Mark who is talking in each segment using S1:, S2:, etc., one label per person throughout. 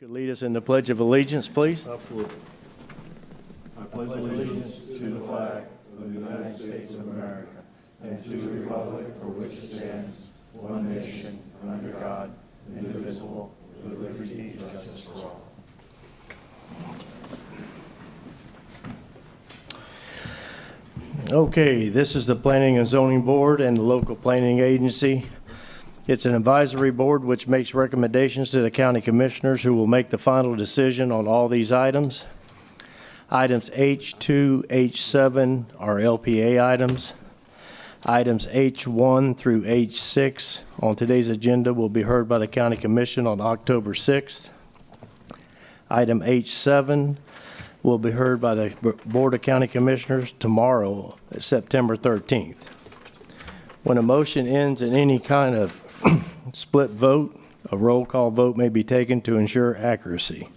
S1: Could lead us in the Pledge of Allegiance, please?
S2: Absolutely. I pledge allegiance to the flag of the United States of America and to the republic for which it stands, one nation, under God, indivisible, with liberty and justice for all.
S1: Okay, this is the Planning and Zoning Board and the local planning agency. It's an advisory board which makes recommendations to the county commissioners who will make the final decision on all these items. Items H2, H7 are LPA items. Items H1 through H6 on today's agenda will be heard by the county commission on October 6th. Item H7 will be heard by the Board of County Commissioners tomorrow, September 13th. When a motion ends in any kind of split vote, a roll call vote may be taken to ensure accuracy.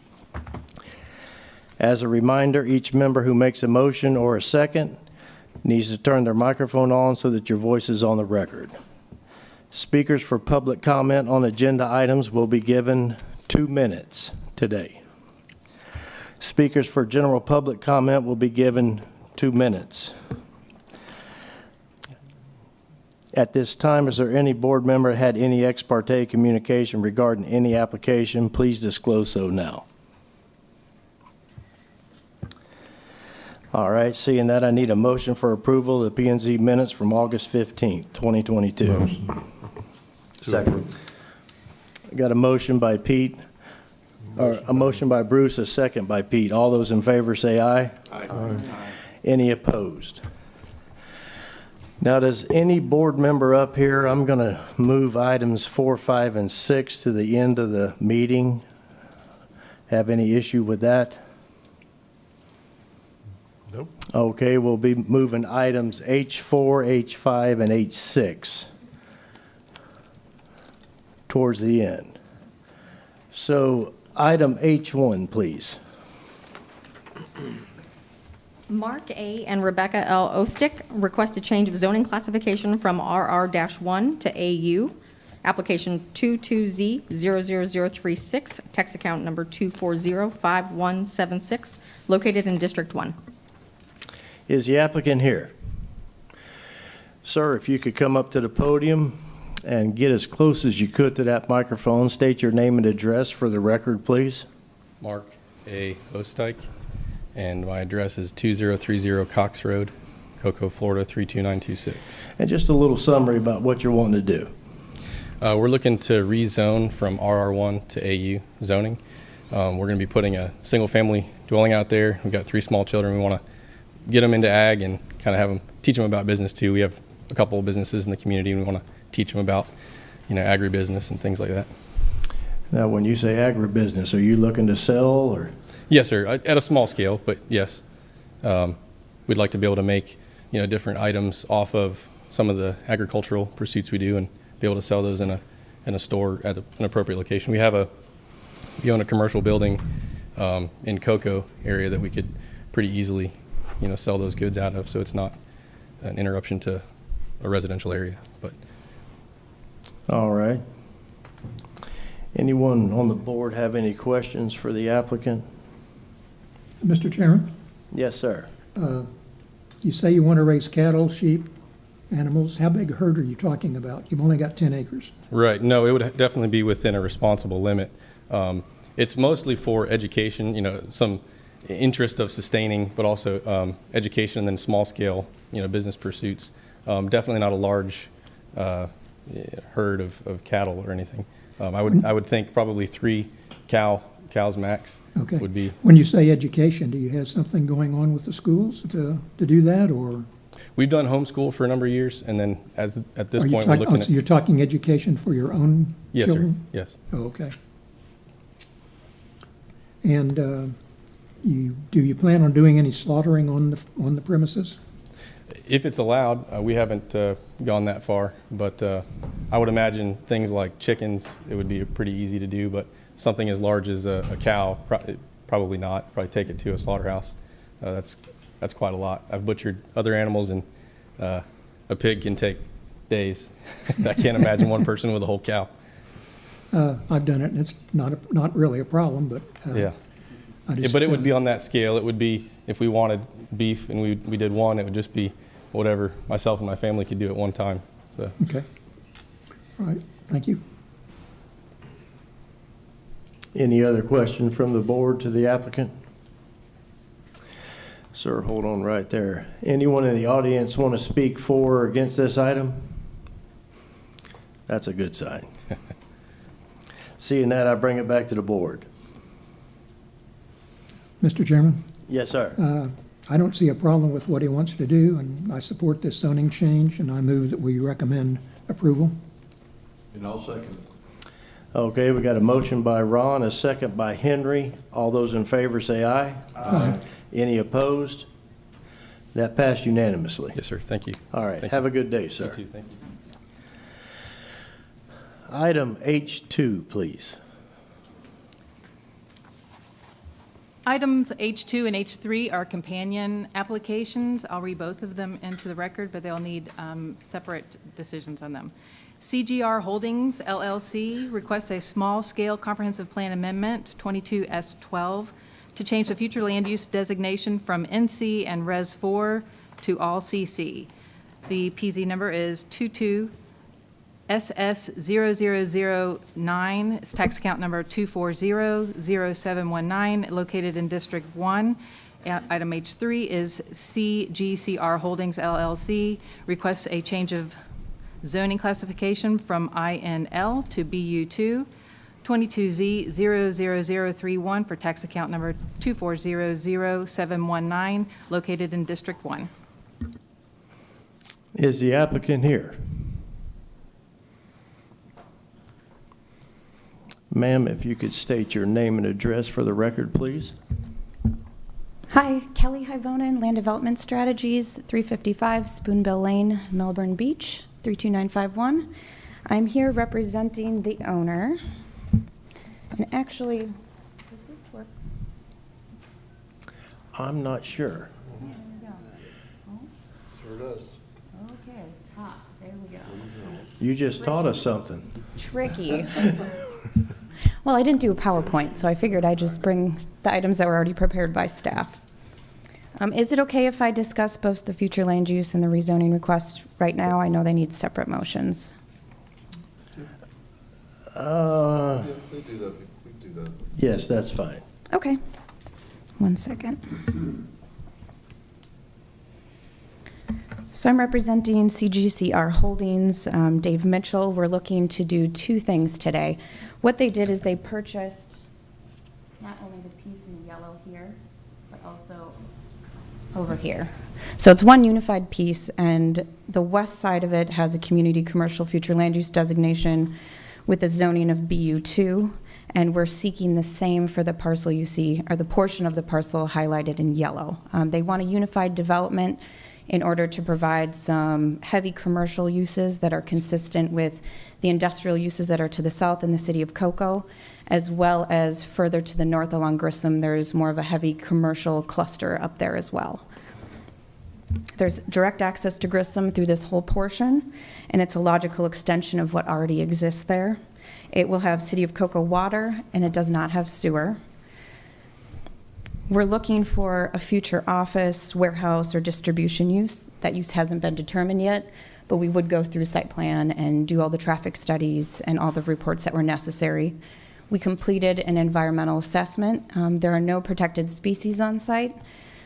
S1: As a reminder, each member who makes a motion or a second needs to turn their microphone on so that your voice is on the record. Speakers for public comment on agenda items will be given 2 minutes today. Speakers for general public comment will be given 2 minutes. At this time, is there any board member that had any ex parte communication regarding any application? Please disclose so now. All right, seeing that, I need a motion for approval of the P&Z minutes from August 15th, 2022.
S2: Motion. Second.
S1: I got a motion by Pete, or a motion by Bruce, a second by Pete. All those in favor say aye.
S2: Aye.
S1: Any opposed? Now, does any board member up here, I'm going to move items 4, 5, and 6 to the end of the meeting, have any issue with that?
S2: Nope.
S1: Okay, we'll be moving items H4, H5, and H6 towards the end. So, item H1, please.
S3: Mark A. and Rebecca L. Oostdyk request a change of zoning classification from RR-1 to AU. Application 22Z00036, tax account number 2405176, located in District 1.
S1: Is the applicant here? Sir, if you could come up to the podium and get as close as you could to that microphone, state your name and address for the record, please.
S4: Mark A. Oostdyk, and my address is 2030 Cox Road, Cocoa, Florida 32926.
S1: And just a little summary about what you're wanting to do.
S4: We're looking to rezone from RR1 to AU zoning. We're going to be putting a single-family dwelling out there. We've got 3 small children. We want to get them into ag and kind of have them, teach them about business too. We have a couple of businesses in the community, and we want to teach them about, agribusiness and things like that.
S1: Now, when you say agribusiness, are you looking to sell or?
S4: Yes, sir. At a small scale, but yes. We'd like to be able to make, different items off of some of the agricultural pursuits we do and be able to sell those in a store at an appropriate location. We own a commercial building in Cocoa area that we could pretty easily, sell those goods out of, so it's not an interruption to a residential area. But
S1: All right. Anyone on the board have any questions for the applicant?
S5: Mr. Chairman,
S1: Yes, sir.
S5: you say you want to raise cattle, sheep, animals. How big a herd are you talking about? You've only got 10 acres.
S4: right, no, it would definitely be within a responsible limit. It's mostly for education, some interest of sustaining, but also education and then small scale, business pursuits. Definitely not a large herd of cattle or anything. I would think probably 3 cows max
S5: Okay.
S4: would be.
S5: When you say education, do you have something going on with the schools to do that, or?
S4: We've done homeschool for a number of years, and then at this
S5: are you
S4: point we're looking
S5: so you're talking education for your own
S4: yes,
S5: children?
S4: sir. Yes.
S5: Oh, okay. And do you plan on doing any slaughtering on the premises?
S4: If it's allowed, we haven't gone that far, but I would imagine things like chickens, it would be pretty easy to do, but something as large as a cow, probably not. Probably take it to a slaughterhouse. That's quite a lot. I've butchered other animals, and a pig can take days. I can't imagine one person with a whole cow.
S5: I've done it, and it's not really a problem, but
S4: Yeah.
S5: I
S4: Yeah,
S5: just...
S4: but it would be on that scale. It would be, if we wanted beef and we did one, it would just be whatever myself and my family could do at one time. So,
S5: Okay. All right, thank you.
S1: Any other question from the board to the applicant? Sir, hold on right there. Anyone in the audience want to speak for or against this item? That's a good sign. Seeing that, I bring it back to the board.
S5: Mr. Chairman,
S1: Yes, sir.
S5: I don't see a problem with what he wants to do, and I support this zoning change, and I move that we recommend approval.
S2: And I'll second it.
S1: Okay, we got a motion by Ron, a second by Henry. All those in favor say aye.
S5: Aye.
S1: Any opposed? That passed unanimously.
S4: yes, sir. Thank you.
S1: All right,
S4: Thank
S1: have
S4: you.
S1: a good day, sir.
S4: You too. Thank you.
S1: Item H2, please.
S6: Items H2 and H3 are companion applications. I'll read both of them into the record, but they'll need separate decisions on them. CGR Holdings LLC requests a small-scale comprehensive plan amendment, 22S12, to change the future land use designation from NC and Res 4 to all CC. The PZ number is 22SS0009. It's tax account number 2400719, located in District 1. Item H3 is CGCR Holdings LLC requests a change of zoning classification from INL to BU2, 22Z00031 for tax account number 2400719, located in District 1.
S1: Is the applicant here? Ma'am, if you could state your name and address for the record, please.
S7: Hi, Kelly Hyvonen, Land Development Strategies, 355 Spoonbill Lane, Melbourne Beach, 32951. I'm here representing the owner. And actually, does this work?
S1: I'm not sure.
S7: There we go.
S2: Sure does.
S7: Okay, top, there we go.
S1: You just taught us something.
S7: Tricky. Well, I didn't do a PowerPoint, so I figured I'd just bring the items that were already prepared by staff. Is it okay if I discuss both the future land use and the rezoning request right now? I know they need separate motions.
S2: They do that. We do that.
S1: Yes, that's fine.
S7: Okay. One second. So I'm representing CGCR Holdings, Dave Mitchell. We're looking to do two things today. What they did is they purchased not only the piece in yellow here, but also over here. So it's one unified piece, and the west side of it has a community commercial future land use designation with a zoning of BU2, and we're seeking the same for the parcel you see, or the portion of the parcel highlighted in yellow. They want a unified development in order to provide some heavy commercial uses that are consistent with the industrial uses that are to the south in the city of Cocoa, as well as further to the north along Grissom, there's more of a heavy commercial cluster up there as well. There's direct access to Grissom through this whole portion, and it's a logical extension of what already exists there. It will have City of Cocoa water, and it does not have sewer. We're looking for a future office, warehouse, or distribution use. That use hasn't been determined yet, but we would go through site plan and do all the traffic studies and all the reports that were necessary. We completed an environmental assessment. There are no protected species on site,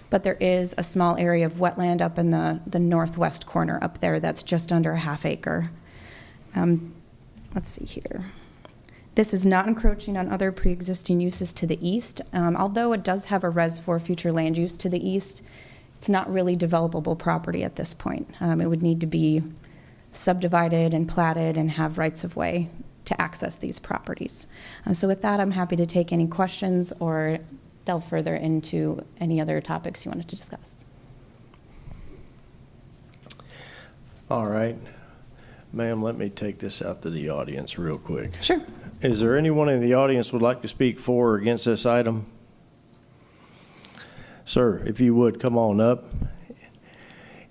S7: but there is a small area of wetland up in the northwest corner up there that's just under a half acre. Let's see here. This is not encroaching on other pre-existing uses to the east. Although it does have a Res 4 future land use to the east, it's not really developable property at this point. It would need to be subdivided and platted and have rights of way to access these properties. So with that, I'm happy to take any questions or delve further into any other topics you wanted to discuss.
S1: All right. Ma'am, let me take this out to the audience real quick.
S7: Sure.
S1: Is there anyone in the audience would like to speak for or against this item? Sir, if you would, come on up.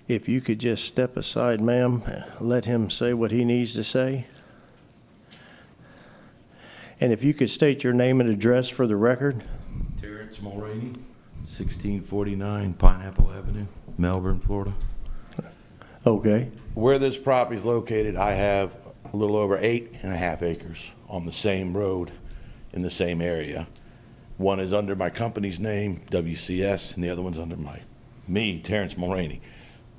S1: If you could just step aside, ma'am, let him say what he needs to say. And if you could state your name and address for the record?
S2: Terrence Mulroney, 1649 Pineapple Avenue, Melbourne, Florida.
S1: Okay.
S8: Where this property is located, I have a little over 8.5 acres on the same road in the same area. One is under my company's name, WCS, and the other one's under me, Terrence Mulroney.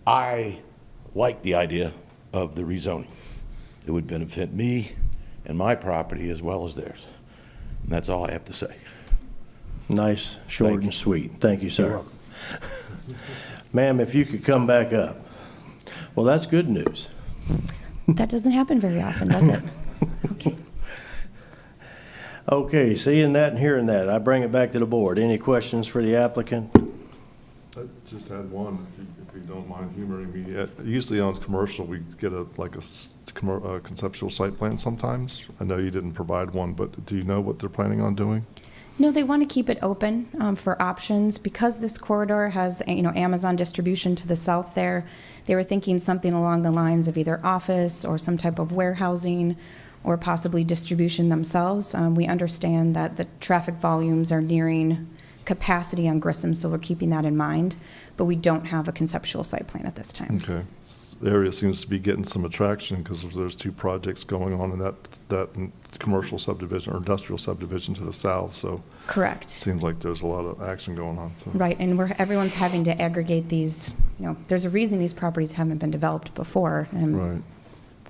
S8: I like the idea of the rezoning. It would benefit me and my property as well as theirs. And that's all I have to say.
S1: Nice, short
S8: Thank you.
S1: and sweet. Thank you,
S8: You're
S1: sir.
S8: welcome.
S1: Ma'am, if you could come back up. Well, that's good news.
S7: That doesn't happen very often, does it? Okay.
S1: Okay, seeing that and hearing that, I bring it back to the board. Any questions for the applicant?
S9: I just had one, if you don't mind humoring me. Usually on commercial, we get a conceptual site plan sometimes. I know you didn't provide one, but do you know what they're planning on doing?
S7: No, they want to keep it open for options. Because this corridor has, Amazon distribution to the south there, they were thinking something along the lines of either office or some type of warehousing or possibly distribution themselves. We understand that the traffic volumes are nearing capacity on Grissom, so we're keeping that in mind, but we don't have a conceptual site plan at this time.
S9: Okay. The area seems to be getting some attraction because there's 2 projects going on in that commercial subdivision or industrial subdivision to the south, so
S7: Correct.
S9: it seems like there's a lot of action going on. So.
S7: Right, and everyone's having to aggregate these, there's a reason these properties haven't been developed before, and
S9: Right.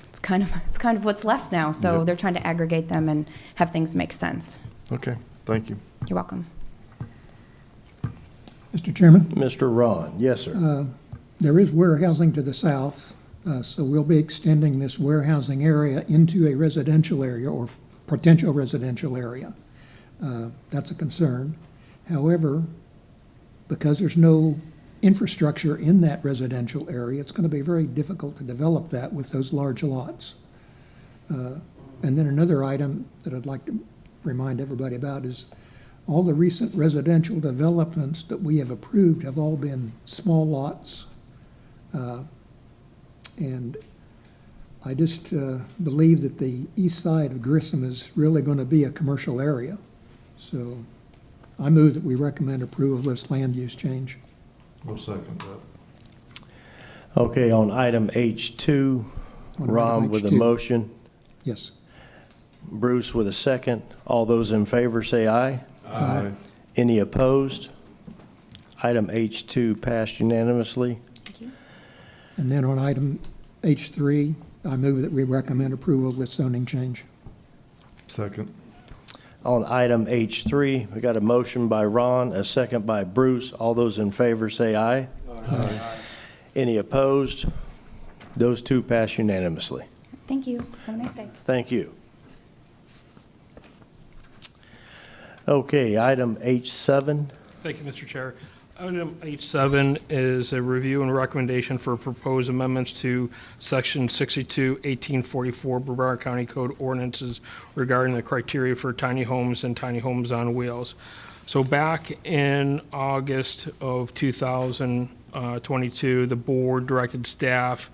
S7: it's kind of what's left now, so
S9: Yep.
S7: they're trying to aggregate them and have things make sense.
S9: Okay, thank you.
S7: You're welcome.
S5: Mr. Chairman,
S1: Mr. Ron, yes, sir.
S5: there is warehousing to the south, so we'll be extending this warehousing area into a residential area or potential residential area. That's a concern. However, because there's no infrastructure in that residential area, it's going to be very difficult to develop that with those large lots. And then another item that I'd like to remind everybody about is all the recent residential developments that we have approved have all been small lots. And I just believe that the east side of Grissom is really going to be a commercial area. So I move that we recommend approval of this land use change.
S9: I'll second that.
S1: Okay, on item H2,
S5: On
S1: Ron
S5: item
S1: with a
S5: H2.
S1: motion,
S5: Yes.
S1: Bruce with a second. All those in favor say aye.
S9: Aye.
S1: Any opposed? Item H2 passed unanimously.
S7: Thank you.
S5: And then on item H3, I move that we recommend approval of this zoning change.
S9: Second.
S1: On item H3, we got a motion by Ron, a second by Bruce. All those in favor say aye. Aye. Any opposed? Those 2 pass unanimously.
S7: Thank you. Have a nice day.
S1: Thank you. Okay, item H7.
S10: Thank you, Mr. Chair. Item H7 is a review and recommendation for proposed amendments to Section 62-1844 Brevard County Code Ordinances regarding the criteria for tiny homes and tiny homes on wheels. So back in August of 2022, the board directed staff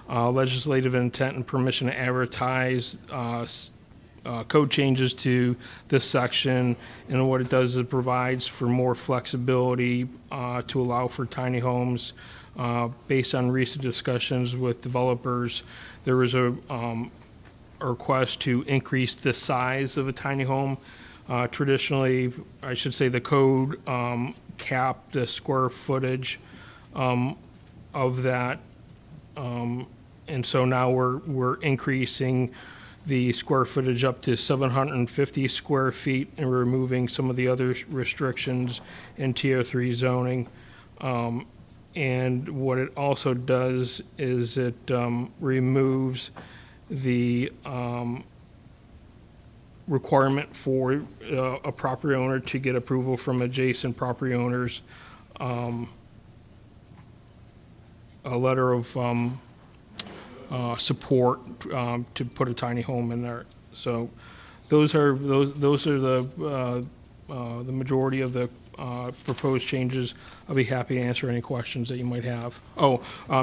S10: legislative intent and permission to advertise code changes to this section, and what it does is it provides for more flexibility to allow for tiny homes. Based on recent discussions with developers, there was a request to increase the size of a tiny home. Traditionally, I should say the code capped the square footage of that, and so now we're increasing the square footage up to 750 square feet and removing some of the other restrictions in Tier 3 zoning. And what it also does is it removes the requirement for a property owner to get approval from adjacent property owners, a letter of support to put a tiny home in there. So those are the majority of the proposed changes. I'll be happy to answer any questions that you might have.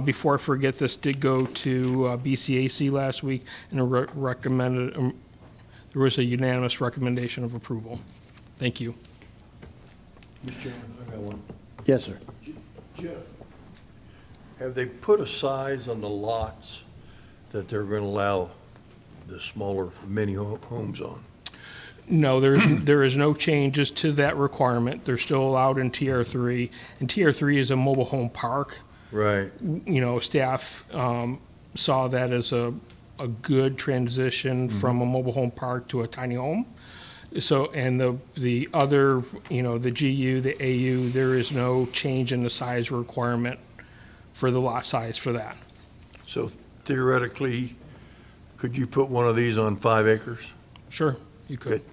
S10: Before I forget, this did go to BCAC last week and recommended there was a unanimous recommendation of approval. Thank you.
S2: Mr. Chairman, I got one.
S1: Yes, sir.
S2: Jeff, have they put a size on the lots that they're going to allow the smaller mini homes on?
S10: No, there is no changes to that requirement. They're still allowed in Tier 3, and Tier 3 is a mobile home park.
S2: Right.
S10: You know, staff saw that as a good transition from a mobile home park to a tiny home. So, and the other, you know, the GU, the AU, there is no change in the size requirement for the lot size for that.
S2: So theoretically, could you put one of these on 5 acres?
S10: Sure, you could.
S2: Good.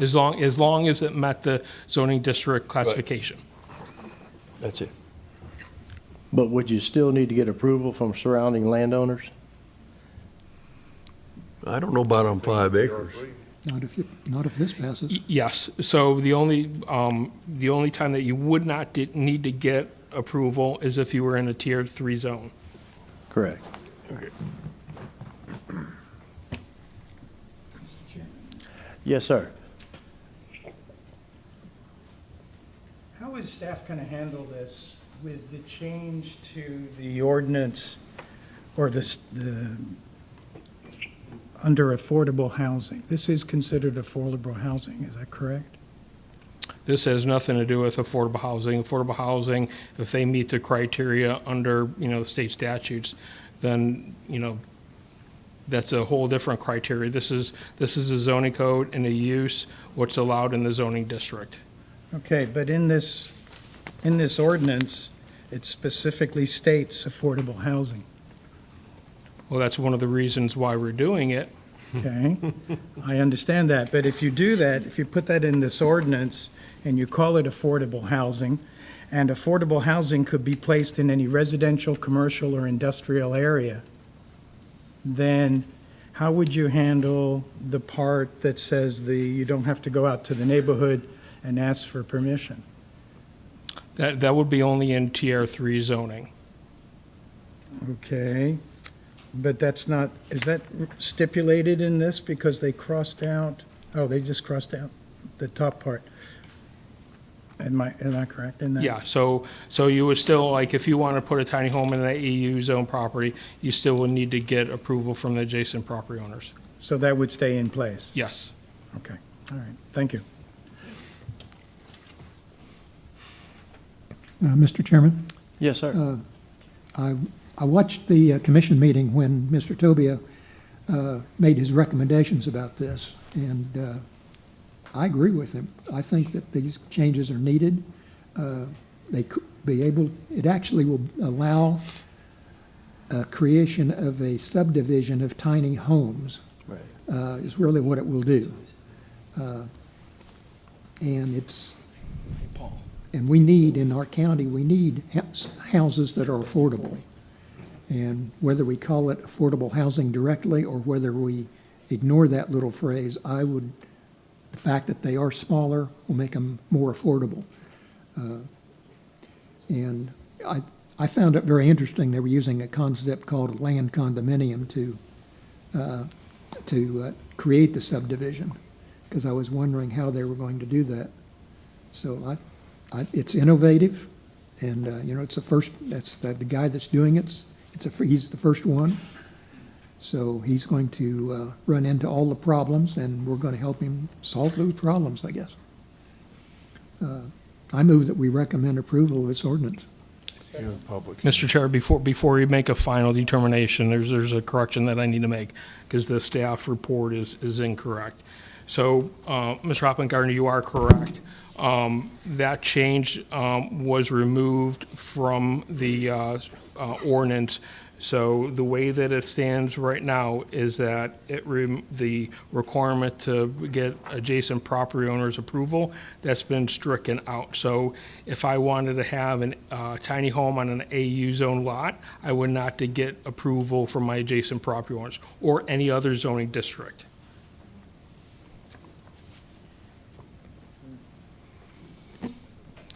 S10: As long as it met the zoning district classification.
S2: That's it.
S1: But would you still need to get approval from surrounding landowners?
S2: I don't know about on 5 acres.
S5: Not if this passes.
S10: Yes, so the only time that you would not need to get approval is if you were in a Tier 3 zone.
S1: Correct.
S2: Okay.
S1: Yes, sir.
S11: How is staff going to handle this with the change to the ordinance or the under affordable housing? This is considered affordable housing, is that correct?
S10: This has nothing to do with affordable housing. Affordable housing, if they meet the criteria under, you know, the state statutes, then, you know, that's a whole different criteria. This is a zoning code and a use, what's allowed in the zoning district.
S11: Okay, but in this ordinance, it specifically states affordable housing,
S10: Well, that's one of the reasons why we're doing it.
S11: okay? I understand that, but if you do that, if you put that in this ordinance and you call it affordable housing, and affordable housing could be placed in any residential, commercial, or industrial area, then how would you handle the part that says you don't have to go out to the neighborhood and ask for permission?
S10: That would be only in Tier 3 zoning.
S11: Okay, but that's not, is that stipulated in this because they crossed out, they just crossed out the top part? Am I correct in that?
S10: Yeah, so you would still, like, if you want to put a tiny home in an AU zone property, you still would need to get approval from the adjacent property owners.
S11: So that would stay in place?
S10: Yes.
S11: Okay, all right, thank you.
S5: Mr. Chairman,
S1: Yes, sir.
S5: I watched the commission meeting when Mr. Tobia made his recommendations about this, and I agree with him. I think that these changes are needed. They could be able, it actually will allow creation of a subdivision of tiny homes,
S1: Right.
S5: is really what it will do. And we need, in our county, we need houses that are affordable. And whether we call it affordable housing directly or whether we ignore that little phrase, the fact that they are smaller will make them more affordable. And I found it very interesting they were using a concept called land condominium to create the subdivision, because I was wondering how they were going to do that. So it's innovative, and it's the first. That's the guy that's doing it. He's the first one, so he's going to run into all the problems, and we're going to help him solve those problems, I guess. I move that we recommend approval of this ordinance.
S10: Mr. Chair, before you make a final determination, there's a correction that I need to make, because the staff report is incorrect. So, Ms. Hoppengardner, you are correct. That change was removed from the ordinance. So the way that it stands right now is that the requirement to get adjacent property owners' approval, that's been stricken out. So if I wanted to have a tiny home on an AU zone lot, I would not to get approval from my adjacent property owners or any other zoning district.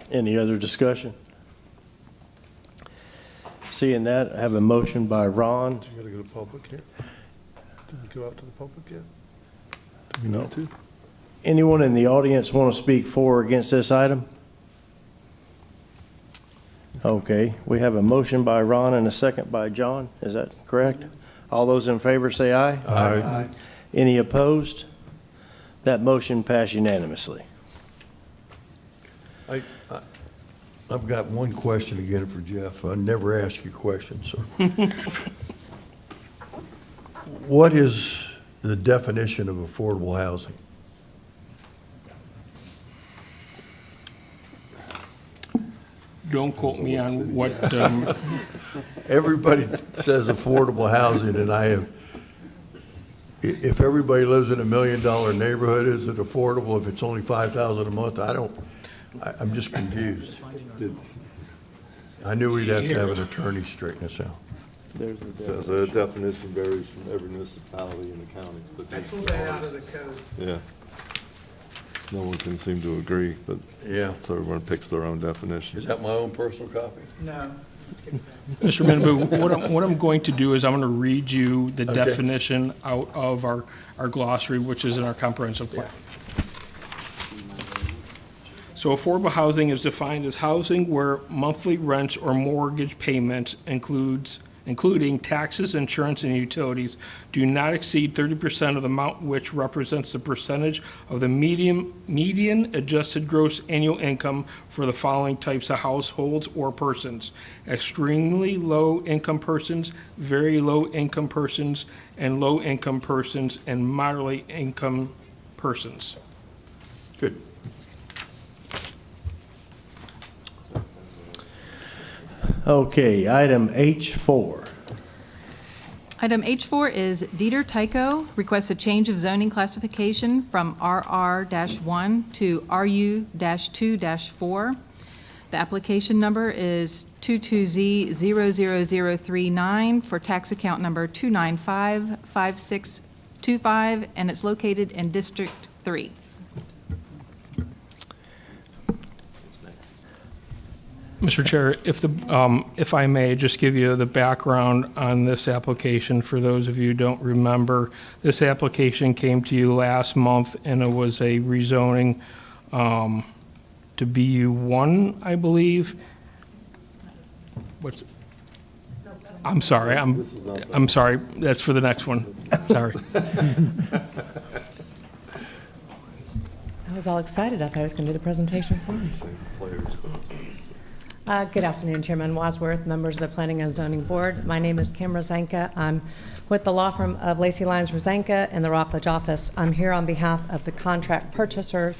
S1: Any other discussion? Seeing that, I have a motion by Ron.
S9: You gotta go to public here. Did we go out to the public yet?
S1: No. Anyone in the audience want to speak for or against this item? Okay, we have a motion by Ron and a second by John. Is that correct? All those in favor say aye.
S9: Aye.
S1: Any opposed? That motion passed unanimously.
S12: I've got one question again for Jeff. I never ask you questions, so. What is the definition of affordable housing?
S10: Don't quote me on what,
S12: Everybody says affordable housing, and if everybody lives in $1 million neighborhood, is it affordable if it's only $5,000 a month? I'm just confused. I knew we'd have to have an attorney straighten us out.
S9: Says the definition varies from every municipality in the county. But
S11: I pulled that out of the code.
S9: Yeah. No one can seem to agree, but
S12: Yeah.
S9: so everyone picks their own definition.
S12: Is that my own personal copy?
S11: No.
S10: Mr. Manabu, what I'm going to do is I'm going to read you the
S12: Okay.
S10: definition out of our glossary, which is in our comprehensive plan. So affordable housing is defined as housing where monthly rents or mortgage payments including taxes, insurance, and utilities, do not exceed 30% of the amount which represents the percentage of the median adjusted gross annual income for the following types of households or persons: extremely low-income persons, very low-income persons, and low-income persons, and moderately income persons.
S12: Good.
S1: Okay, item H4.
S6: Item H4 is Dieter Tytko requests a change of zoning classification from RR-1 to RU-2-4. The application number is 22Z00039 for tax account number 2955625, and it's located in District 3.
S10: Mr. Chair, if I may, just give you the background on this application for those of you who don't remember. This application came to you last month, and it was a rezoning to BU1, I believe. I'm sorry, I'm sorry, that's for the next one, sorry.
S13: I was all excited. I thought I was going to do the presentation for me. Good afternoon, Chairman Wadsworth, members of the Planning and Zoning Board. My name is Kim Rezanka. I'm with the law firm of Lacey Lyons Rezanka in the Rockledge office. I'm here on behalf of the contract purchaser,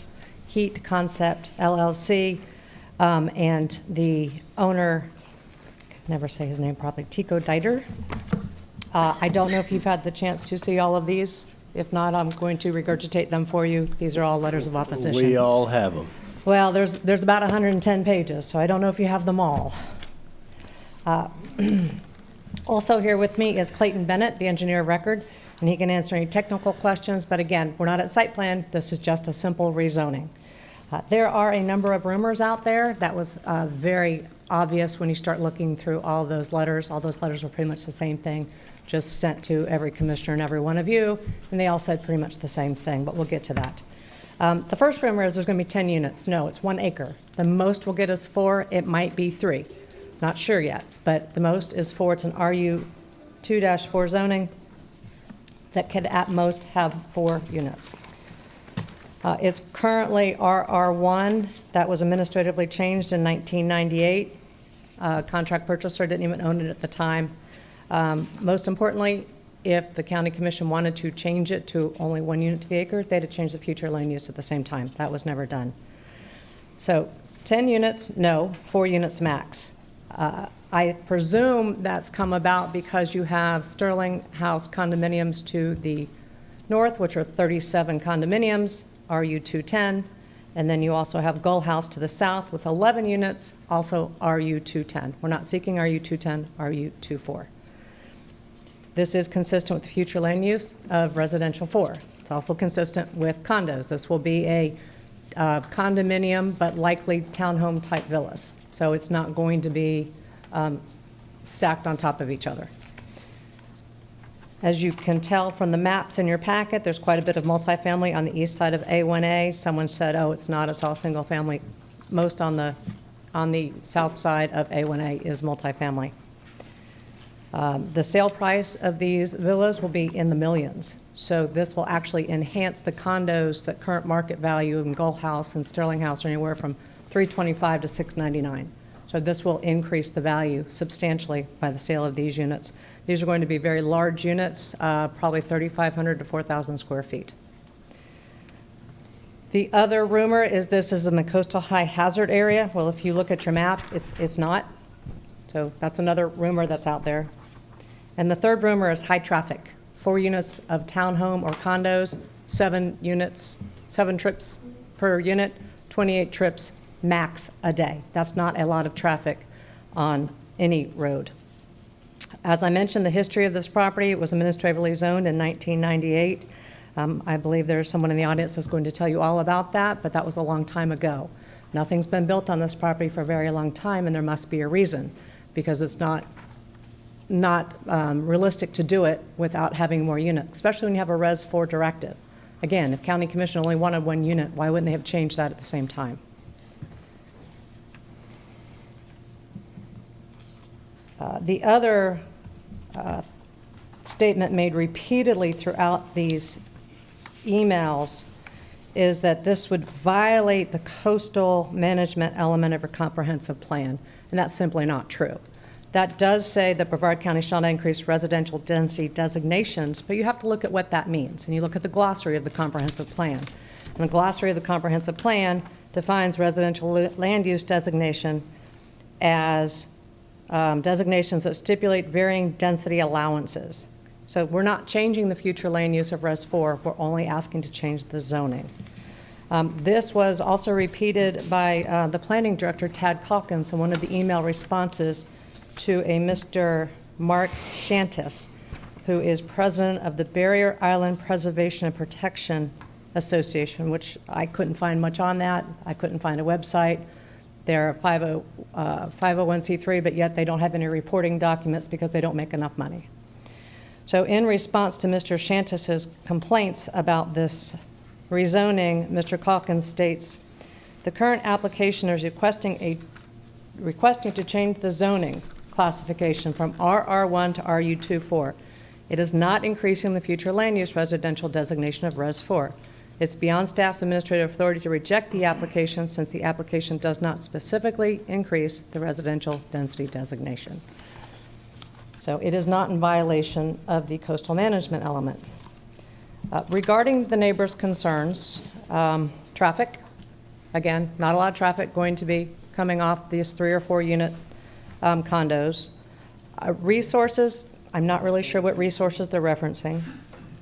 S13: Heat Concept LLC, and the owner, I can never say his name properly, Tytko Dieter. I don't know if you've had the chance to see all of these. If not, I'm going to regurgitate them for you. These are all letters of opposition.
S1: We all have them.
S13: Well, there's about 110 pages, so I don't know if you have them all. Also here with me is Clayton Bennett, the engineer of record, and he can answer any technical questions, but again, we're not at site plan. This is just a simple rezoning. There are a number of rumors out there. That was very obvious when you start looking through all those letters. All those letters were pretty much the same thing, just sent to every commissioner and every one of you, and they all said pretty much the same thing, but we'll get to that. The first rumor is there's going to be 10 units. No, it's 1 acre. The most will get us 4. It might be 3. Not sure yet, but the most is 4. It's an RU-2-4 zoning that could at most have 4 units. It's currently RR1. That was administratively changed in 1998. Contract purchaser didn't even own it at the time. Most importantly, if the county commission wanted to change it to only 1 unit to the acre, they'd have changed the future land use at the same time. That was never done. So 10 units, no, 4 units max. I presume that's come about because you have Sterling House condominiums to the north, which are 37 condominiums, RU-210, and then you also have Gull House to the south with 11 units, also RU-210. We're not seeking RU-210, RU-24. This is consistent with the future land use of residential 4. It's also consistent with condos. This will be a condominium, but likely townhome type villas. So it's not going to be stacked on top of each other. As you can tell from the maps in your packet, there's quite a bit of multifamily on the east side of A1A. Someone said, oh, it's not, it's all single family. Most on the south side of A1A is multifamily. The sale price of these villas will be in the millions. So this will actually enhance the condos that current market value in Gull House and Sterling House are anywhere from $325 to $699. So this will increase the value substantially by the sale of these units. These are going to be very large units, probably 3,500 to 4,000 square feet. The other rumor is this is in the coastal high hazard area. Well, if you look at your map, it's not. So that's another rumor that's out there. And the third rumor is high traffic. 4 units of townhome or condos, 7 units, 7 trips per unit, 28 trips max a day. That's not a lot of traffic on any road. As I mentioned, the history of this property, it was administratively zoned in 1998. I believe there's someone in the audience that's going to tell you all about that, but that was a long time ago. Nothing's been built on this property for a very long time, and there must be a reason, because it's not realistic to do it without having more units, especially when you have a Res 4 directive. Again, if County Commission only wanted 1 unit, why wouldn't they have changed that at the same time? The other statement made repeatedly throughout these emails is that this would violate the coastal management element of a comprehensive plan, and that's simply not true. That does say that Brevard County shall not increase residential density designations, but you have to look at what that means, and you look at the glossary of the comprehensive plan. And the glossary of the comprehensive plan defines residential land use designation as designations that stipulate varying density allowances. So we're not changing the future land use of Res 4, we're only asking to change the zoning. This was also repeated by the planning director, Tad Calkins, in one of the email responses to a Mr. Mark Shantis, who is president of the Barrier Island Preservation and Protection Association, which I couldn't find much on that. I couldn't find a website. They're a 501c3, but yet they don't have any reporting documents because they don't make enough money. So in response to Mr. Shantis's complaints about this rezoning, Mr. Calkins states, the current application is requesting to change the zoning classification from RR1 to RU24. It is not increasing the future land use residential designation of Res 4. It's beyond staff's administrative authority to reject the application since the application does not specifically increase the residential density designation. So it is not in violation of the coastal management element. Regarding the neighbors' concerns, traffic, again, not a lot of traffic going to be coming off these 3 or 4 unit condos. Resources, I'm not really sure what resources they're referencing.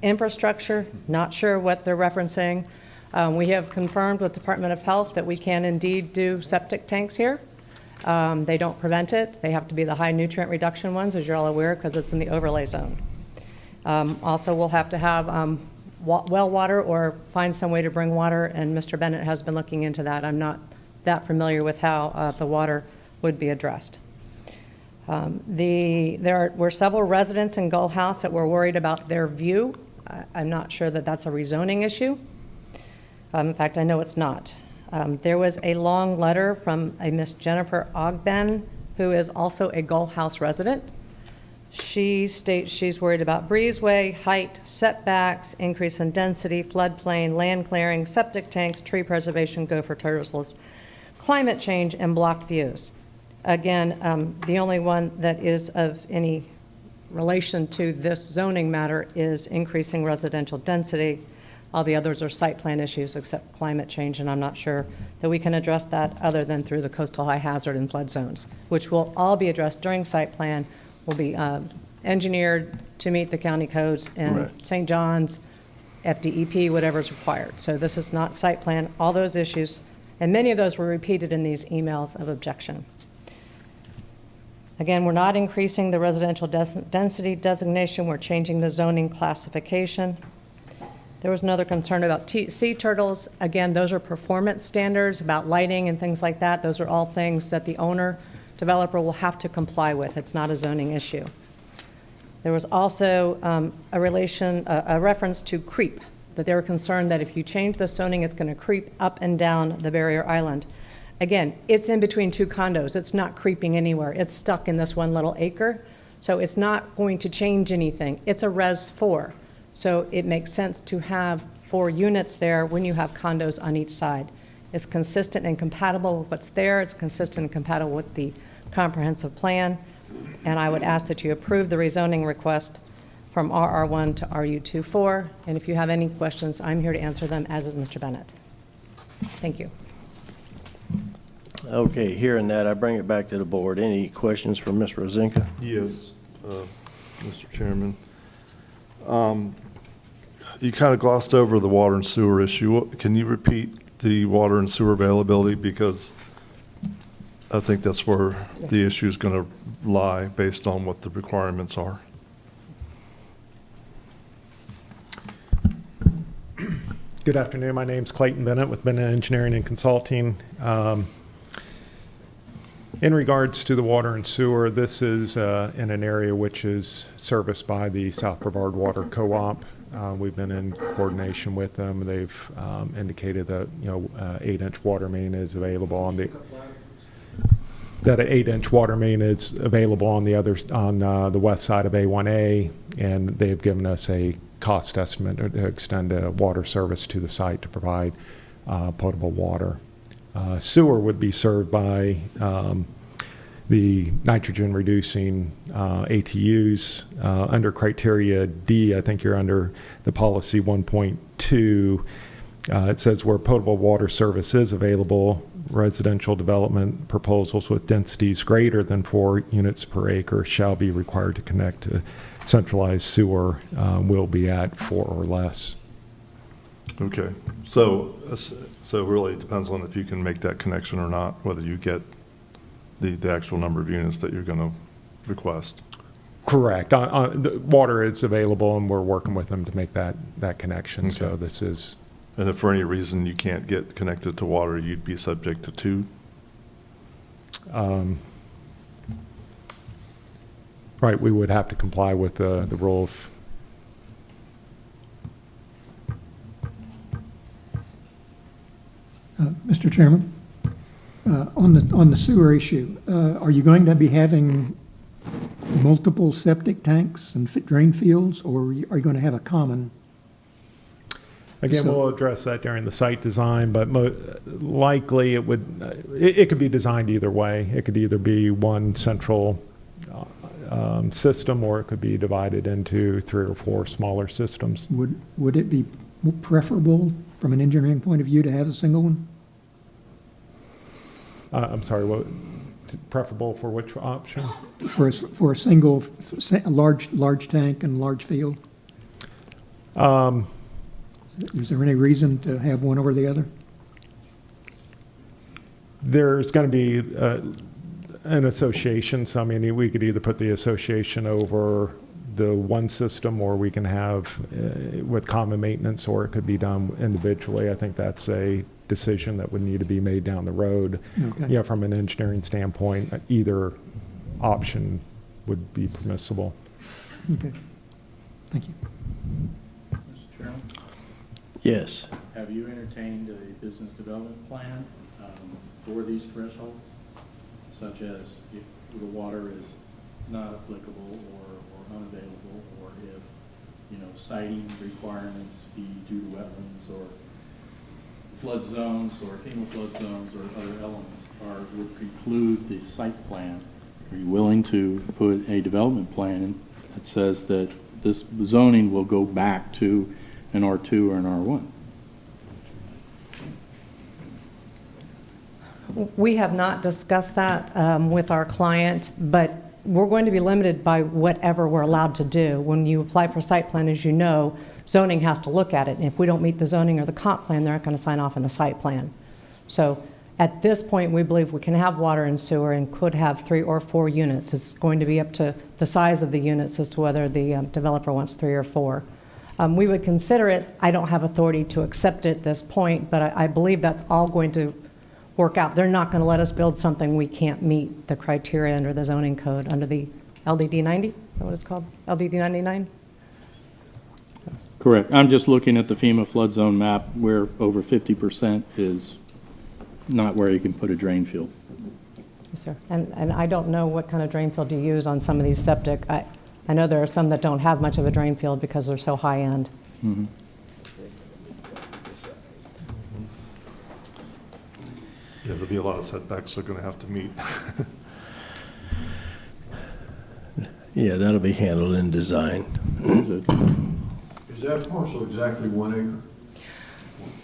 S13: Infrastructure, not sure what they're referencing. We have confirmed with Department of Health that we can indeed do septic tanks here. They don't prevent it. They have to be the high nutrient reduction ones, as you're all aware, because it's in the overlay zone. Also, we'll have to have well water or find some way to bring water, and Mr. Bennett has been looking into that. I'm not that familiar with how the water would be addressed. There were several residents in Gull House that were worried about their view. I'm not sure that that's a rezoning issue. In fact, I know it's not. There was a long letter from a Miss Jennifer Ogben, who is also a Gull House resident. She states she's worried about breezeway, height, setbacks, increase in density, floodplain, land clearing, septic tanks, tree preservation, gopher turtles, climate change, and block views. Again, the only one that is of any relation to this zoning matter is increasing residential density. All the others are site plan issues except climate change, and I'm not sure that we can address that other than through the coastal high hazard and flood zones, which will all be addressed during site plan, will be engineered to meet the county codes and
S8: Right.
S13: St. John's, FDEP, whatever's required. So this is not site plan, all those issues, and many of those were repeated in these emails of objection. Again, we're not increasing the residential density designation, we're changing the zoning classification. There was another concern about sea turtles. Again, those are performance standards about lighting and things like that. Those are all things that the owner, developer will have to comply with. It's not a zoning issue. There was also a reference to creep, that they were concerned that if you change the zoning, it's going to creep up and down the barrier island. Again, it's in between two condos. It's not creeping anywhere. It's stuck in this one little acre, so it's not going to change anything. It's a Res 4, so it makes sense to have 4 units there when you have condos on each side. It's consistent and compatible with what's there. It's consistent and compatible with the comprehensive plan, and I would ask that you approve the rezoning request from RR1 to RU24, and if you have any questions, I'm here to answer them, as is Mr. Bennett. Thank you.
S1: Okay, hearing that, I bring it back to the board. Any questions for Ms. Rezanka?
S9: Yes, Mr. Chairman. You kind of glossed over the water and sewer issue. Can you repeat the water and sewer availability? Because I think that's where the issue is going to lie based on what the requirements are.
S14: Good afternoon. My name's Clayton Bennett with Bennett Engineering and Consulting. In regards to the water and sewer, this is in an area which is serviced by the South Brevard Water Co-op. We've been in coordination with them. They've indicated that 8-inch water main is available on the an 8-inch water main is available on the west side of A1A, and they've given us a cost estimate to extend a water service to the site to provide potable water. Sewer would be served by the nitrogen reducing ATUs. Under criteria D, I think you're under the policy 1.2. It says where potable water service is available, residential development proposals with densities greater than 4 units per acre shall be required to connect to centralized sewer, will be at 4 or less.
S9: Okay, so really it depends on if you can make that connection or not, whether you get the actual number of units that you're going to request.
S14: Correct. The water is available, and we're working with them to make that connection.
S9: Okay.
S14: So this is.
S9: And if for any reason you can't get connected to water, you'd be subject to 2?
S14: Right, we would have to comply with the rule of.
S5: Mr. Chairman, on the sewer issue, are you going to be having multiple septic tanks and drain fields, or are you going to have a common?
S14: Again, we'll address that during the site design, but likely it could be designed either way. It could either be one central system, or it could be divided into 3 or 4 smaller systems.
S5: Would it be preferable from an engineering point of view to have a single one?
S14: I'm sorry, what, preferable for which option?
S5: For a single, large tank and large field? Is there any reason to have one over the other?
S14: There's going to be an association. So, I mean, we could either put the association over the one system, or we can have with common maintenance, or it could be done individually. I think that's a decision that would need to be made down the road.
S5: Okay.
S14: Yeah, from an engineering standpoint, either option would be permissible.
S5: Okay. Thank you.
S2: Mr. Chairman?
S1: Yes.
S2: Have you entertained a business development plan for these thresholds, such as if the water is not applicable or unavailable, or if, siting requirements be due to wetlands or flood zones or FEMA flood zones or other elements would preclude the site plan? Are you willing to put a development plan in that says that this zoning will go back to an R2 or an R1?
S13: We have not discussed that with our client, but we're going to be limited by whatever we're allowed to do. When you apply for site plan, as you know, zoning has to look at it. And if we don't meet the zoning or the comp plan, they're not going to sign off on the site plan. So at this point, we believe we can have water and sewer and could have 3 or 4 units. It's going to be up to the size of the units as to whether the developer wants 3 or 4. We would consider it. I don't have authority to accept it at this point, but I believe that's all going to work out. They're not going to let us build something we can't meet the criteria under the zoning code, under the LDD 90, is that what it's called? LDD 99?
S15: Correct. I'm just looking at the FEMA flood zone map where over 50% is not where you can put a drain field.
S13: Yes, sir. And I don't know what kind of drain field you use on some of these septic. I know there are some that don't have much of a drain field because they're so high end.
S15: Mm-hmm.
S9: Yeah, there'll be a lot of setbacks they're going to have to meet.
S1: Yeah, that'll be handled in design.
S12: Is that parcel exactly 1 acre?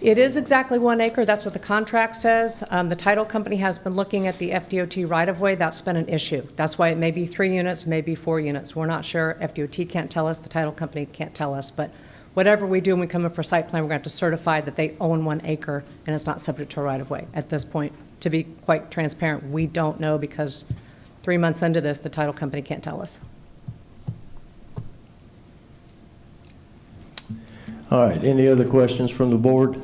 S13: It is exactly 1 acre. That's what the contract says. The title company has been looking at the FDOT right-of-way. That's been an issue. That's why it may be 3 units, maybe 4 units. We're not sure. FDOT can't tell us. The title company can't tell us. But whatever we do when we come in for site plan, we're going to have to certify that they own 1 acre and it's not subject to a right-of-way. At this point, to be quite transparent, we don't know because 3 months into this, the title company can't tell us.
S1: All right, any other questions from the board?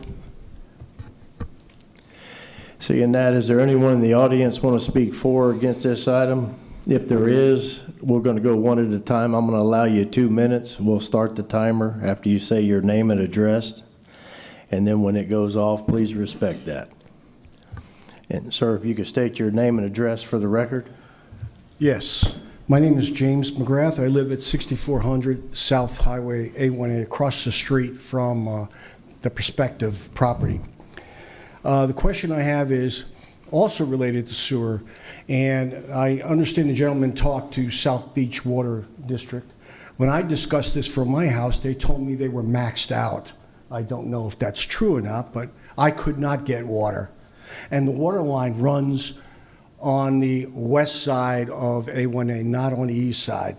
S1: Seeing that, is there anyone in the audience want to speak for or against this item? If there is, we're going to go one at a time. I'm going to allow you 2 minutes. We'll start the timer after you say your name and address. And then when it goes off, please respect that. And sir, if you could state your name and address for the record.
S16: Yes. My name is James McGrath. I live at 6400 South Highway A1A, across the street from the prospective property. The question I have is also related to sewer, and I understand the gentleman talked to South Beach Water District. When I discussed this for my house, they told me they were maxed out. I don't know if that's true or not, but I could not get water. And the water line runs on the west side of A1A, not on the east side.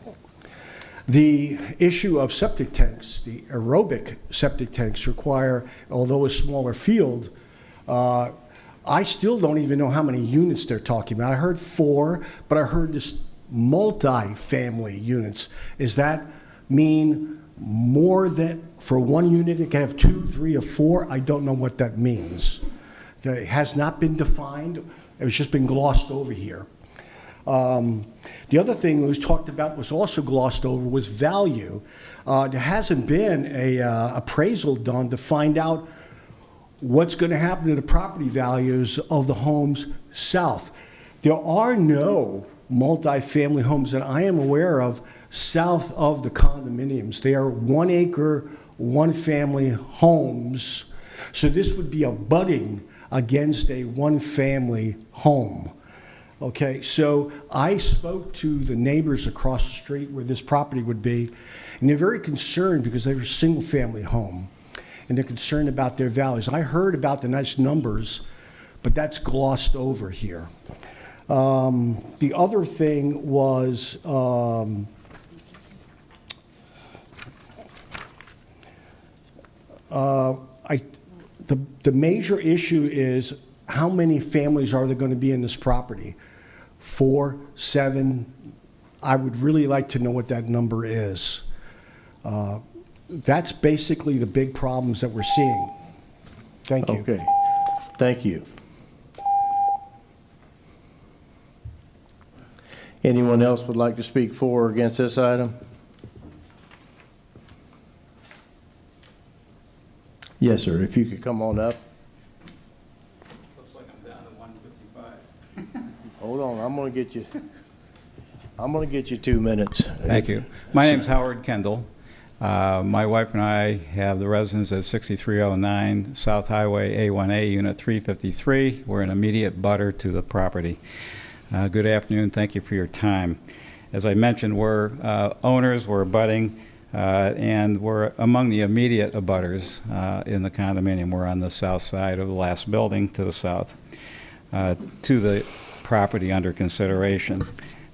S16: The issue of septic tanks, the aerobic septic tanks require, although a smaller field, I still don't even know how many units they're talking about. I heard 4, but I heard this multi-family units. Does that mean more than, for 1 unit it can have 2, 3, or 4? I don't know what that means. It has not been defined. It's just been glossed over here. The other thing that was talked about was also glossed over was value. There hasn't been a appraisal done to find out what's going to happen to the property values of the homes south. There are no multifamily homes that I am aware of south of the condominiums. They are 1 acre, 1 family homes. So this would be abutting against a 1 family home. Okay, so I spoke to the neighbors across the street where this property would be, and they're very concerned because they're a single family home, and they're concerned about their values. I heard about the nice numbers, but that's glossed over here. The other thing was, the major issue is how many families are there going to be in this property? 4, 7? I would really like to know what that number is. That's basically the big problems that we're seeing. Thank you.
S1: Okay, thank you. Anyone else would like to speak for or against this item? Yes, sir, if you could come on up.
S17: Looks like I'm down to 155.
S1: Hold on, I'm gonna get you 2 minutes.
S17: Thank you. My name's Howard Kendall. My wife and I have the residence at 6309 South Highway A1A, Unit 353. We're an immediate butter to the property. Good afternoon. Thank you for your time. As I mentioned, we're owners, we're abutting, and we're among the immediate abutters in the condominium. We're on the south side of the last building to the south, to the property under consideration.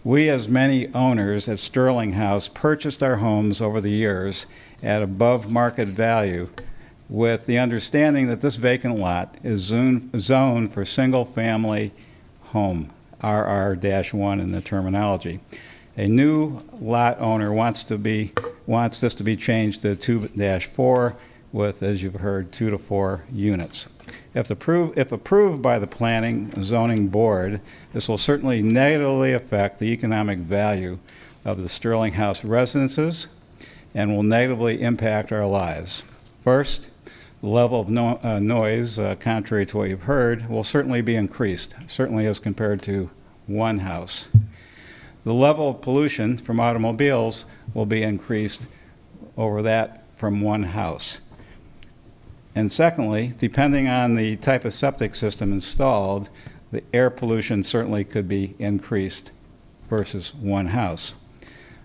S17: We, as many owners at Sterling House, purchased our homes over the years at above market value with the understanding that this vacant lot is zoned for single-family home, RR-1 in the terminology. A new lot owner wants this to be changed to 2-4 with, as you've heard, 2 to 4 units. If approved by the Planning and Zoning Board, this will certainly negatively affect the economic value of the Sterling House residences and will negatively impact our lives. First, the level of noise, contrary to what you've heard, will certainly be increased, certainly as compared to one house. The level of pollution from automobiles will be increased over that from one house. And secondly, depending on the type of septic system installed, the air pollution certainly could be increased versus one house.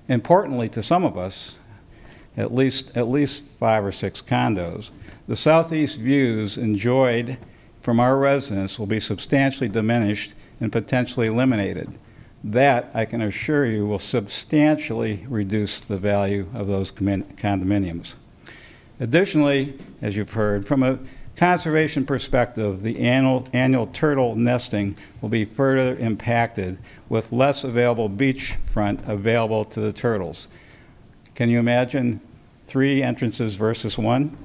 S17: Importantly to some of us, at least 5 or 6 condos, the southeast views enjoyed from our residents will be substantially diminished and potentially eliminated. That, I can assure you, will substantially reduce the value of those condominiums. Additionally, as you've heard, from a conservation perspective, the annual turtle nesting will be further impacted with less available beachfront available to the turtles. Can you imagine 3 entrances versus 1?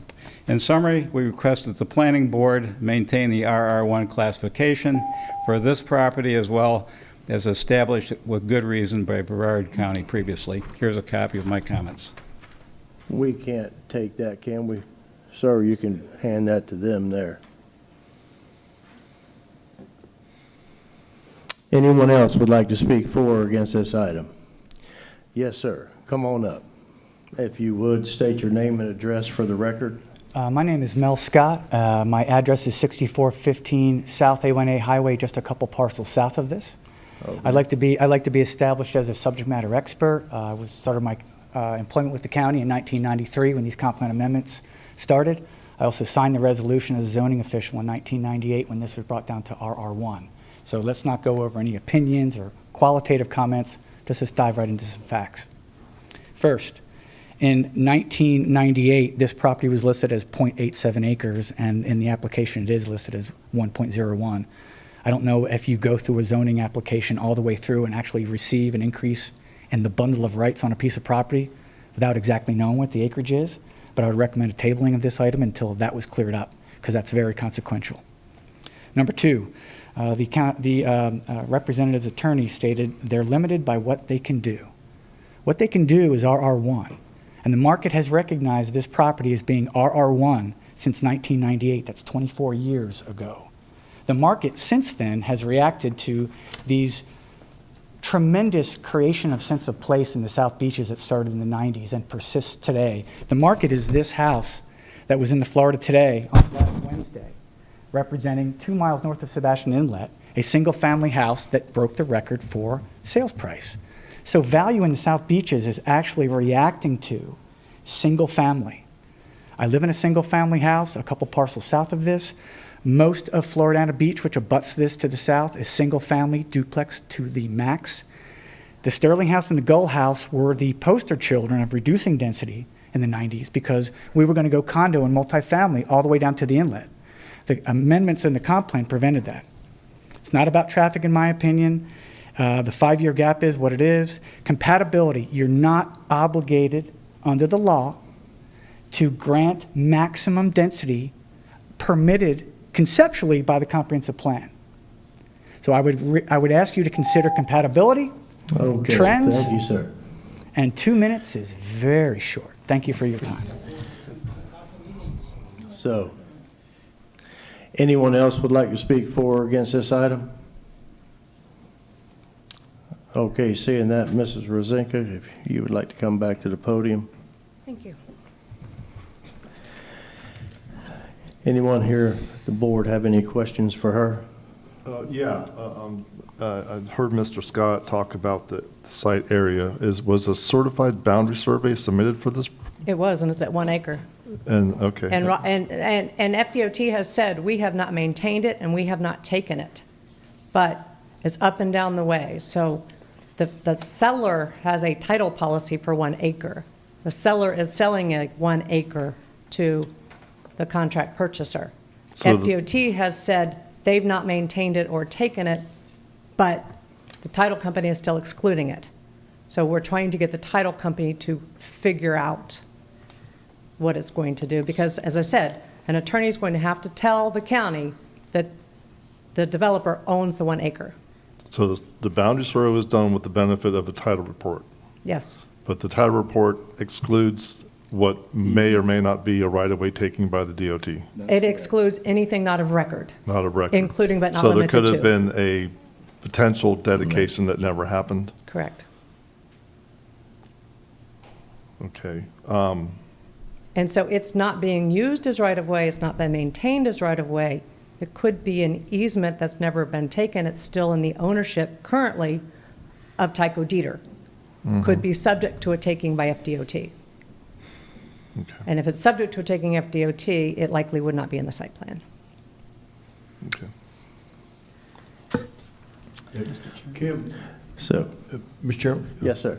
S17: In summary, we request that the planning board maintain the RR1 classification for this property as well as established with good reason by Brevard County previously. Here's a copy of my comments.
S1: We can't take that, can we? Sir, you can hand that to them there. Anyone else would like to speak for or against this item? Yes, sir. Come on up. If you would, state your name and address for the record.
S18: My name is Mel Scott. My address is 6415 South A1A Highway, just a couple parcels south of this. Okay. I'd like to be established as a subject matter expert. I started my employment with the county in 1993 when these comp plan amendments started. I also signed the resolution as a zoning official in 1998 when this was brought down to RR1. So let's not go over any opinions or qualitative comments. Let's just dive right into some facts. First, in 1998, this property was listed as 0.87 acres, and in the application it is listed as 1.01. I don't know if you go through a zoning application all the way through and actually receive an increase in the bundle of rights on a piece of property without exactly knowing what the acreage is, but I would recommend a tabling of this item until that was cleared up, because that's very consequential. Number 2, the representative's attorney stated they're limited by what they can do. What they can do is RR1, and the market has recognized this property as being RR1 since 1998. That's 24 years ago. The market since then has reacted to these tremendous creation of sense of place in the South Beaches that started in the 90s and persists today. The market is this house that was in the Florida Today on last Wednesday, representing 2 miles north of Sebastian Inlet, a single-family house that broke the record for sales price. So value in the South Beaches is actually reacting to single-family. I live in a single-family house, a couple parcels south of this. Most of Floridana Beach, which abuts this to the south, is single-family duplex to the max. The Sterling House and the Gull House were the poster children of reducing density in the 90s because we were going to go condo and multifamily all the way down to the inlet. The amendments in the comp plan prevented that. It's not about traffic, in my opinion. The 5-year gap is what it is. Compatibility, you're not obligated under the law to grant maximum density permitted conceptually by the comprehensive plan. So I would ask you to consider compatibility,
S1: Okay,
S18: trends.
S1: thank you, sir.
S18: And 2 minutes is very short. Thank you for your time.
S1: So, anyone else would like to speak for or against this item? Okay, seeing that, Mrs. Rezanka, if you would like to come back to the podium.
S13: Thank you.
S1: Anyone here at the board have any questions for her?
S9: I heard Mr. Scott talk about the site area. Was a certified boundary survey submitted for this?
S13: It was, and it's at 1 acre.
S9: And, okay.
S13: And FDOT has said, we have not maintained it and we have not taken it, but it's up and down the way. So the seller has a title policy for 1 acre. The seller is selling a 1 acre to the contract purchaser.
S9: So
S13: FDOT has said they've not maintained it or taken it, but the title company is still excluding it. So we're trying to get the title company to figure out what it's going to do, because as I said, an attorney is going to have to tell the county that the developer owns the 1 acre.
S9: So the boundary survey was done with the benefit of the title report?
S13: Yes,
S9: But the title report excludes what may or may not be a right-of-way taking by the DOT,
S13: it excludes anything not of record,
S9: not of record.
S13: including but not
S9: So there
S13: limited
S9: could
S13: to.
S9: have been a potential dedication that never happened?
S13: Correct.
S9: Okay.
S13: And so it's not being used as right-of-way, it's not been maintained as right-of-way. It could be an easement that's never been taken, it's still in the ownership currently of Tytko Dieter. Could be subject to a taking by FDOT.
S9: Okay.
S13: And if it's subject to a taking FDOT, it likely would not be in the site plan.
S9: Okay.
S12: Kim,
S1: So,
S12: Mr. Chairman?
S1: yes, sir.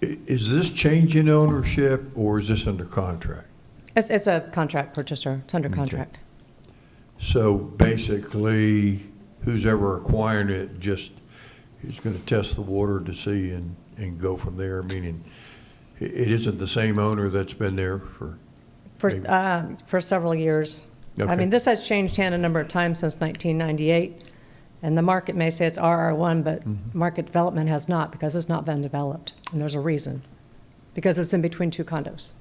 S12: Is this change in ownership, or is this under contract?
S13: It's a contract purchaser, it's under contract.
S12: So basically, who's ever acquiring it just is going to test the water to see and go from there, meaning it isn't the same owner that's been there for?
S13: For several years. I
S12: Okay.
S13: mean, this has changed hand a number of times since 1998, and the market may say it's RR1, but market development has not, because it's not been developed, and there's a reason. Because it's in between two condos.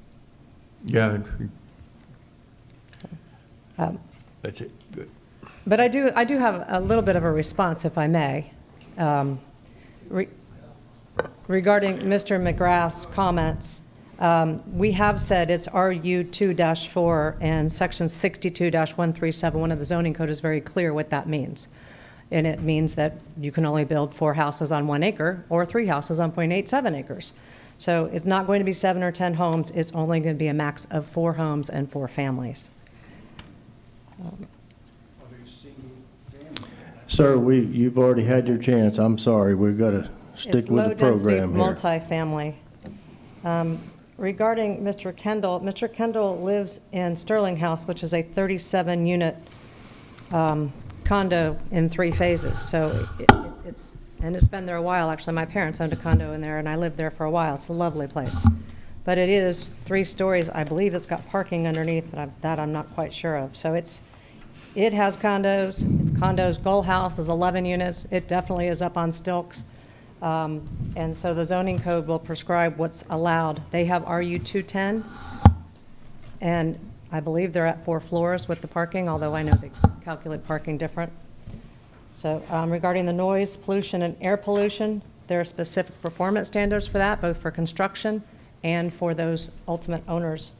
S12: Yeah. That's it, good.
S13: But I do have a little bit of a response, if I may, regarding Mr. McGrath's comments. We have said it's RU2-4, and section 62-137, of the zoning code is very clear what that means. And it means that you can only build 4 houses on 1 acre or 3 houses on 0.87 acres. So it's not going to be 7 or 10 homes, it's only going to be a max of 4 homes and 4 families.
S1: Sir, you've already had your chance. I'm sorry. We've got to stick with the program here.
S13: It's low-density multifamily. Regarding Mr. Kendall lives in Sterling House, which is a 37-unit condo in 3 phases. So it's been there a while, actually. My parents owned a condo in there, and I lived there for a while. It's a lovely place. But it is 3 stories. I believe it's got parking underneath, but that I'm not quite sure of. So it has condos. It's condos. Goal House is 11 units. It definitely is up on stilts. And so the zoning code will prescribe what's allowed. They have RU210, and I believe they're at 4 floors with the parking, although I know they calculate parking different. So regarding the noise, pollution, and air pollution, there are specific performance standards for that, both for construction and for those ultimate owners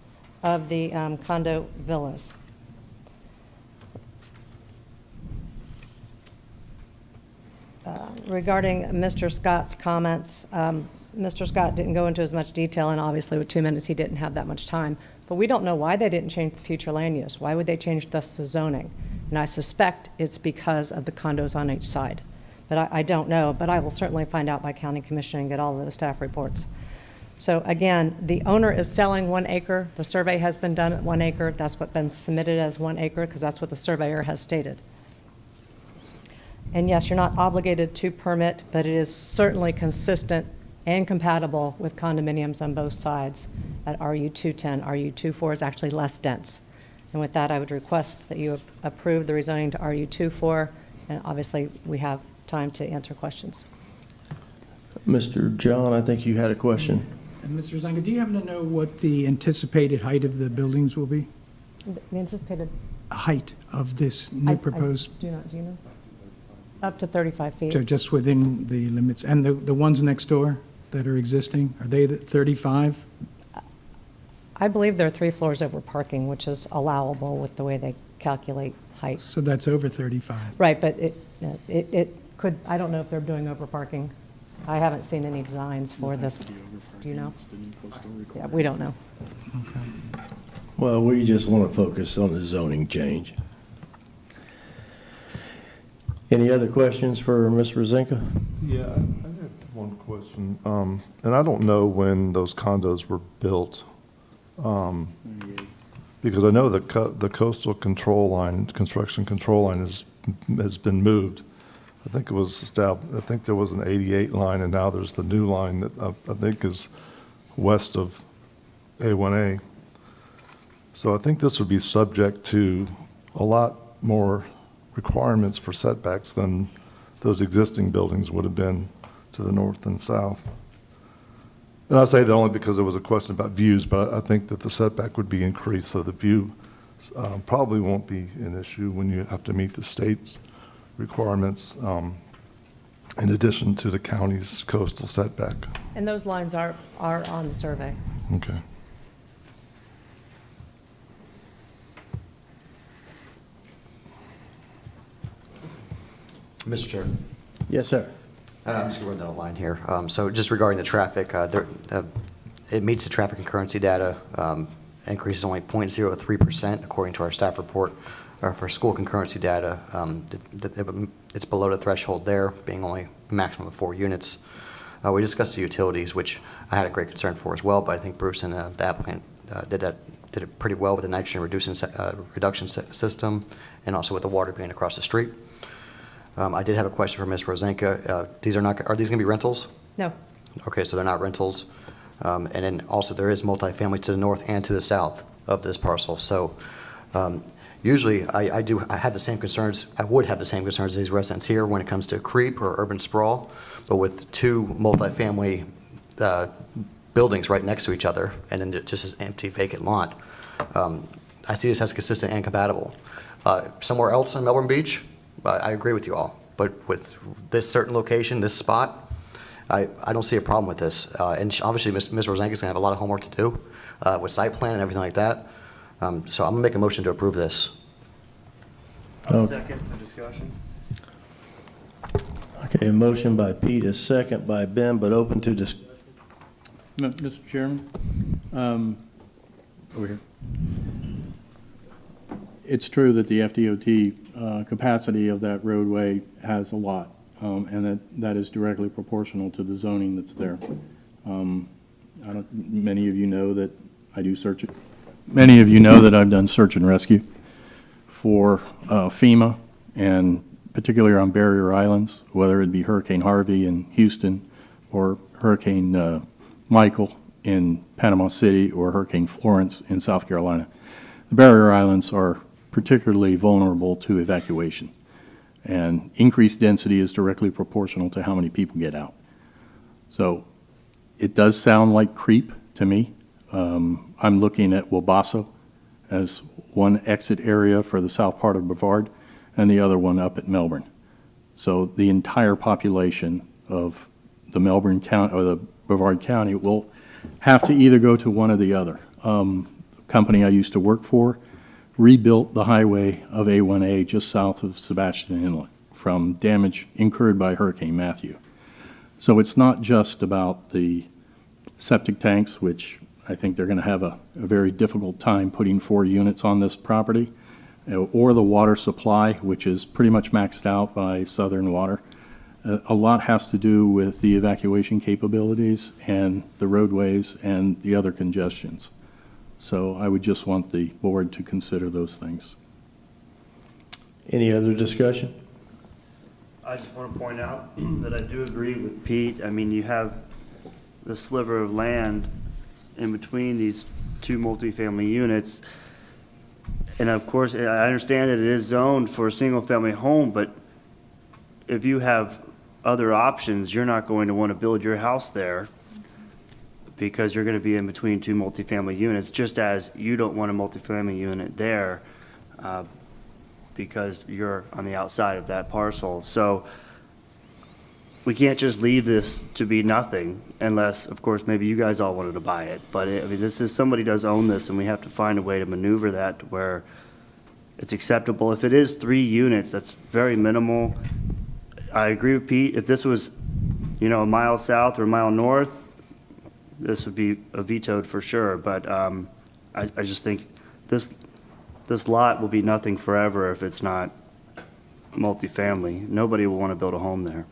S13: of the condo villas. Regarding Mr. Scott's comments, Mr. Scott didn't go into as much detail, and obviously with 2 minutes, he didn't have that much time. But we don't know why they didn't change the future land use. Why would they change thus the zoning? And I suspect it's because of the condos on each side. But I don't know, but I will certainly find out by county commission and get all of the staff reports. So again, the owner is selling 1 acre. The survey has been done at 1 acre. That's what's been submitted as 1 acre, because that's what the surveyor has stated. And yes, you're not obligated to permit, but it is certainly consistent and compatible with condominiums on both sides at RU210. RU24 is actually less dense. And with that, I would request that you approve the rezoning to RU24, and obviously, we have time to answer questions.
S1: Mr. John, I think you had a question.
S11: And Mr. Rezanka, do you happen to know what the anticipated height of the buildings will be?
S13: The anticipated
S11: Height of this new proposed,
S13: do you know? Up to 35 feet.
S11: so just within the limits, and the ones next door that are existing, are they the 35?
S13: I believe there are 3 floors over parking, which is allowable with the way they calculate height.
S11: So that's over 35.
S13: Right, but it could, I don't know if they're doing over parking. I haven't seen any designs for this. Do you know? Yeah, we don't know.
S1: Well, we just want to focus on the zoning change. Any other questions for Ms. Rezanka?
S9: Yeah, I have one question. And I don't know when those condos were built. Because I know the coastal control line, construction control line has been moved. I think it was established, I think there was an 88 line, and now there's the new line that I think is west of A1A. So I think this would be subject to a lot more requirements for setbacks than those existing buildings would have been to the north and south. And I say that only because there was a question about views, but I think that the setback would be increased, so the view probably won't be an issue when you have to meet the state's requirements, in addition to the county's coastal setback.
S13: And those lines are on the survey.
S9: Okay.
S19: Mr. Chair.
S1: Yes, sir.
S19: I'm just going to run down a line here. So just regarding the traffic, it meets the traffic concurrency data. Increase is only 0.03% according to our staff report. For school concurrency data, it's below the threshold there, being only a maximum of 4 units. We discussed the utilities, which I had a great concern for as well, but I think Bruce and the applicant did it pretty well with the nitrogen reduction system, and also with the water being across the street. I did have a question for Ms. Rezanka. Are these going to be rentals?
S13: No.
S19: Okay, so they're not rentals. And then also there is multifamily to the north and to the south of this parcel. So usually I have the same concerns. I would have the same concerns as these residents here when it comes to creep or urban sprawl. But with 2 multifamily buildings right next to each other and then just this empty vacant lot, I see this as consistent and compatible. Somewhere else in Melbourne Beach, I agree with you all. But with this certain location, this spot, I don't see a problem with this. And obviously, Ms. Rezanka is going to have a lot of homework to do with site plan and everything like that. So I'm going to make a motion to approve this.
S2: Second for discussion.
S1: Okay, a motion by Pete, a second by Ben, but open to discussion.
S15: Mr. Chairman, over here. It's true that the FDOT capacity of that roadway has a lot, and that is directly proportional to the zoning that's there. Many of you know that I do search it. Many of you know that I've done search and rescue for FEMA, and particularly on barrier islands, whether it be Hurricane Harvey in Houston or Hurricane Michael in Panama City or Hurricane Florence in South Carolina. The barrier islands are particularly vulnerable to evacuation, and increased density is directly proportional to how many people get out. So it does sound like creep to me. I'm looking at Wabasso as one exit area for the south part of Brevard and the other one up at Melbourne. So the entire population of the Melbourne County or the Brevard County will have to either go to one or the other. The company I used to work for rebuilt the highway of A1A just south of Sebastian Inlet from damage incurred by Hurricane Matthew. So it's not just about the septic tanks, which I think they're going to have a very difficult time putting 4 units on this property, or the water supply, which is pretty much maxed out by Southern Water. A lot has to do with the evacuation capabilities and the roadways and the other congestions. So I would just want the board to consider those things.
S1: Any other discussion?
S2: I just want to point out that I do agree with Pete. I mean, you have the sliver of land in between these 2 multifamily units. And of course, I understand that it is zoned for a single-family home, but if you have other options, you're not going to want to build your house there because you're going to be in between 2 multifamily units, just as you don't want a multifamily unit there because you're on the outside of that parcel. So we can't just leave this to be nothing unless, of course, maybe you guys all wanted to buy it. But I mean, somebody does own this, and we have to find a way to maneuver that to where it's acceptable. If it is 3 units, that's very minimal. I agree with Pete. If this was, a mile south or a mile north, this would be vetoed for sure. But I just think this lot will be nothing forever if it's not multifamily. Nobody will want to build a home there.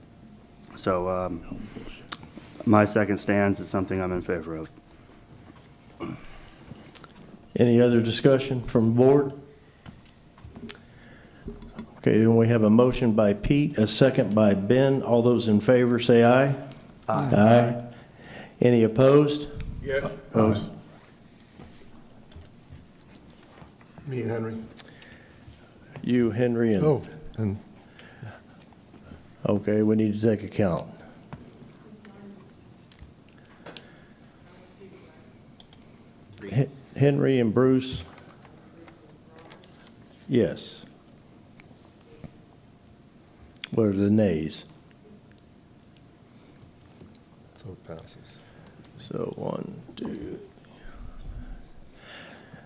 S2: So my second stance is something I'm in favor of.
S1: Any other discussion from the board? Okay, then we have a motion by Pete, a second by Ben. All those in favor say aye. Aye. Aye. Any opposed?
S9: Yes.
S1: Opposed?
S9: Me and Henry.
S1: You, Henry, and...
S9: Oh, and
S1: Okay, we need to take a count. Henry and Bruce? Yes. What are the nays?
S9: So it passes.
S1: So 1, 2.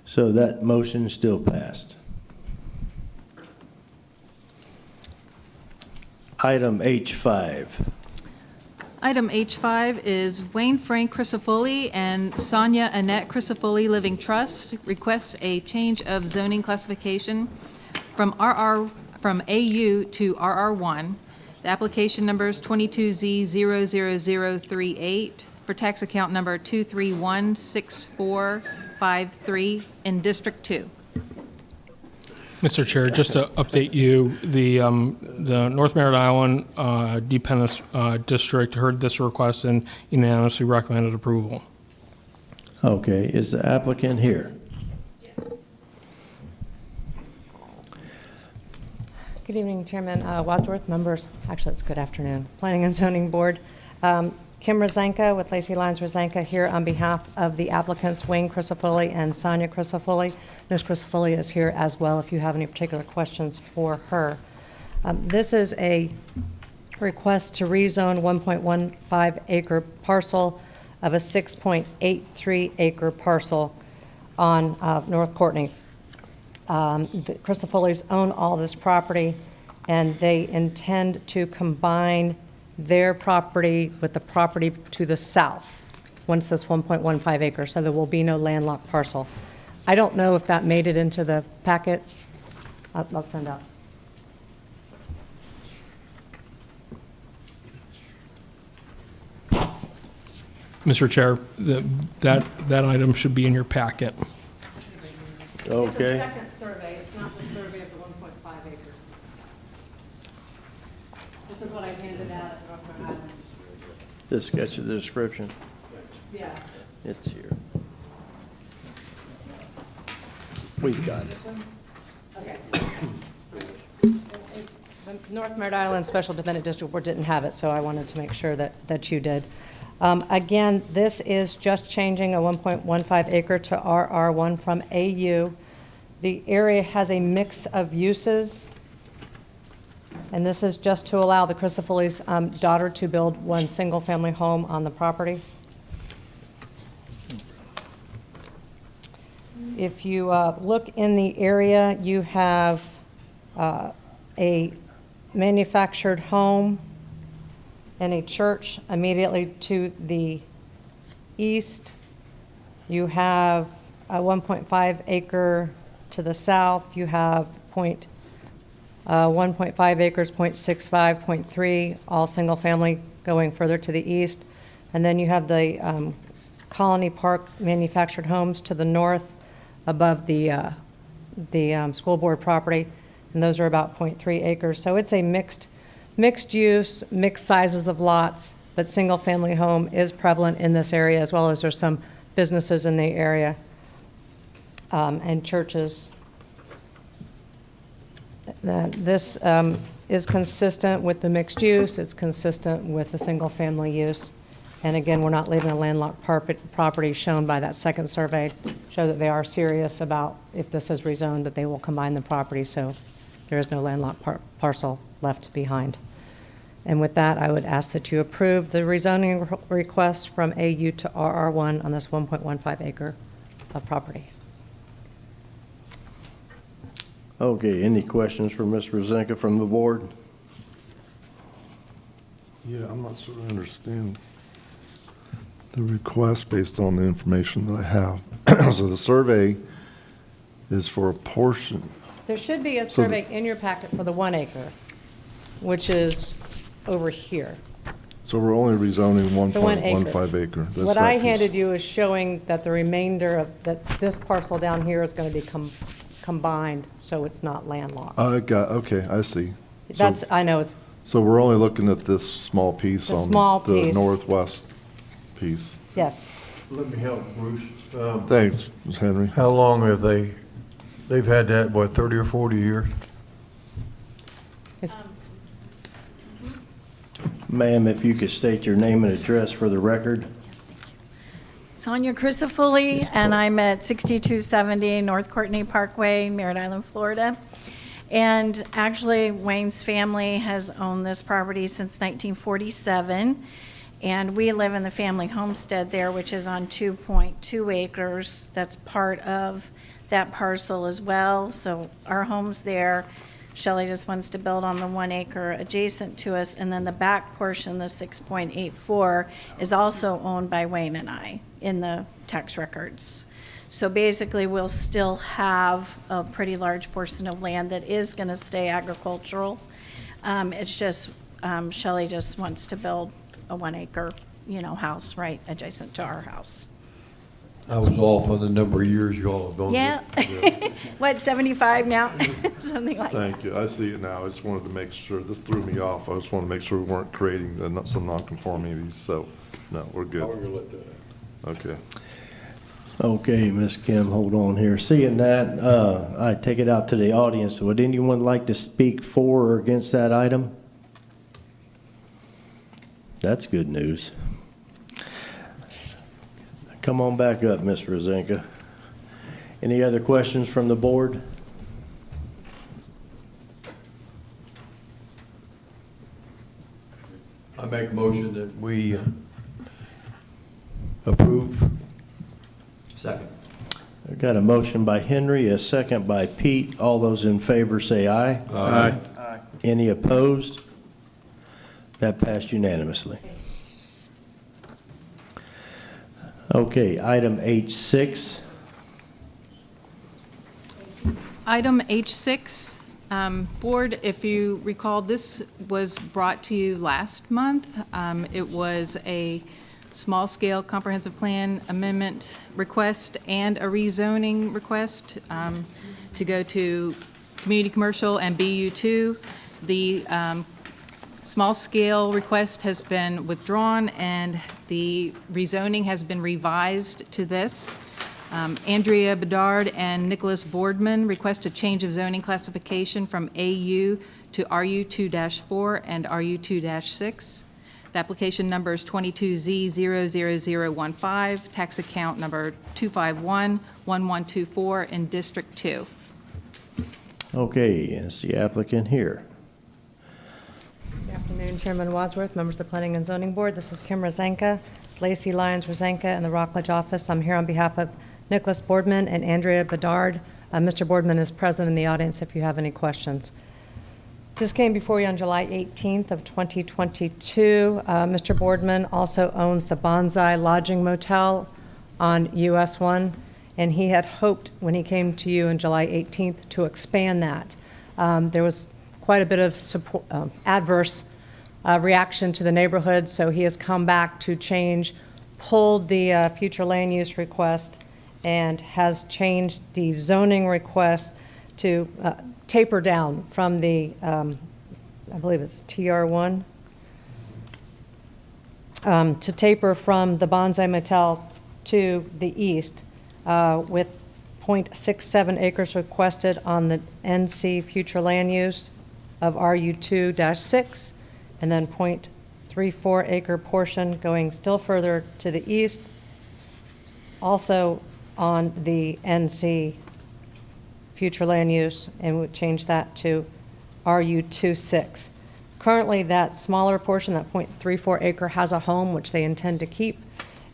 S1: So that motion still passed. Item H5.
S6: Item H5 is Wayne Frank Crisafulli and Sonja Anette Crisafulli Living Trust requests a change of zoning classification from AU to RR1. The application number is 22Z00038 for tax account number 2316453 in District 2.
S10: Mr. Chair, just to update you, the North Merritt Island Dependence District heard this request and unanimously recommended approval.
S1: Okay, is the applicant here?
S13: Good evening, Chairman Wadsworth, members. Actually, it's good afternoon. Planning and Zoning Board. Kim Rezanka with Lacey Lyons Rezanka here on behalf of the applicants Wayne Crisafulli and Sonja Crisafulli. Ms. Crisafulli is here as well if you have any particular questions for her. This is a request to rezone 1.15 acre parcel of a 6.83 acre parcel on North Courtney. The Crisafullis own all this property, and they intend to combine their property with the property to the south once this 1.15 acres, so there will be no landlocked parcel. I don't know if that made it into the packet. I'll send out.
S10: Mr. Chair, that item should be in your packet.
S1: Okay.
S13: Second survey, it's not the survey of the 1.5 acres. This is what I handed out at Rockledge Drive.
S1: This sketch of the description?
S13: Yeah.
S1: It's here. We've got it.
S13: Okay. The North Merritt Island Special Defendant District Board didn't have it, so I wanted to make sure that you did. Again, this is just changing a 1.15 acre to RR1 from AU. The area has a mix of uses, and this is just to allow the Crisafulli's daughter to build one single-family home on the property. If you look in the area, you have a manufactured home and a church immediately to the east. You have a 1.5 acre to the south. You have 1.5 acres, 0.65, 0.3, all single family going further to the east. And then you have the Colony Park manufactured homes to the north above the school board property, and those are about 0.3 acres. So it's a mixed use, mixed sizes of lots, but single-family home is prevalent in this area, as well as there's some businesses in the area and churches. This is consistent with the mixed use. It's consistent with the single-family use. And again, we're not leaving a landlocked property shown by that second survey, show that they are serious about, if this is rezoned, that they will combine the property, so there is no landlocked parcel left behind. And with that, I would ask that you approve the rezoning request from AU to RR1 on this 1.15 acre of property.
S1: Okay, any questions for Ms. Rezanka from the board?
S9: Yeah, I'm not sure I understand the request based on the information that I have. So the survey is for a portion.
S13: There should be a survey in your packet for the 1 acre, which is over here.
S9: So we're only rezoning
S13: The 1 acre.
S9: 1.15 acre. That's
S13: What
S9: that
S13: I
S9: piece.
S13: handed you is showing that the remainder of, that this parcel down here is going to be combined, so it's not landlocked.
S9: Okay, I see.
S13: That's, I know, it's,
S9: So we're only looking at this small piece
S13: The
S9: on
S13: small
S9: the
S13: piece.
S9: northwest piece.
S13: yes.
S12: Let me help, Bruce.
S9: Thanks, Ms. Henry.
S12: How long have they've had that, what, 30 or 40 years?
S13: It's
S1: Ma'am, if you could state your name and address for the record.
S20: Sonja Crisafulli, and I'm at 6270 North Courtney Parkway, Merritt Island, Florida. And actually, Wayne's family has owned this property since 1947, and we live in the family homestead there, which is on 2.2 acres. That's part of that parcel as well, so our home's there. Shelley just wants to build on the 1 acre adjacent to us, and then the back portion, the 6.84, is also owned by Wayne and I in the tax records. So basically, we'll still have a pretty large portion of land that is going to stay agricultural. It's just Shelley just wants to build a 1 acre, house right adjacent to our house.
S12: I was off on the number of years you all have gone.
S20: Yeah. What, 75 now? Something like that.
S9: Thank you. I see it now. I just wanted to make sure, this threw me off. I just wanted to make sure we weren't creating some nonconformities, so, no, we're good.
S12: How are you gonna let that happen?
S9: Okay.
S1: Okay, Ms. Kim, hold on here. Seeing that, I take it out to the audience. Would anyone like to speak for or against that item? That's good news. Come on back up, Ms. Rezanka. Any other questions from the board?
S12: I make a motion that we approve.
S19: Second.
S1: I've got a motion by Henry, a second by Pete. All those in favor say aye.
S12: Aye.
S1: Any opposed? That passed unanimously. Okay, item H6.
S6: Item H6, Board, if you recall, this was brought to you last month. It was a small-scale comprehensive plan amendment request and a rezoning request to go to community commercial and BU2. The small-scale request has been withdrawn, and the rezoning has been revised to this. Andrea Bedard and Nicholas Boardman request a change of zoning classification from AU to RU2-4 and RU2-6. The application number is 22Z00015, tax account number 2511124 in District 2.
S1: Okay, is the applicant here?
S13: Good afternoon, Chairman Wadsworth, members of the Planning and Zoning Board. This is Kim Rezanka, Lacey Lyons Rezanka in the Rockledge office. I'm here on behalf of Nicholas Boardman and Andrea Bedard. Mr. Boardman is present in the audience if you have any questions. This came before you on July 18th of 2022. Mr. Boardman also owns the Bonsai Lodging Motel on US 1, and he had hoped when he came to you on July 18th to expand that. There was quite a bit of support, adverse reaction to the neighborhood, so he has come back to change, pulled the future land use request, and has changed the zoning request to taper down from the, I believe it's TR1, to taper from the Bonsai Motel to the east with 0.67 acres requested on the NC future land use of RU2-6, and then 0.34 acre portion going still further to the east, also on the NC future land use, and would change that to RU2-6. Currently, that smaller portion, that 0.34 acre, has a home which they intend to keep,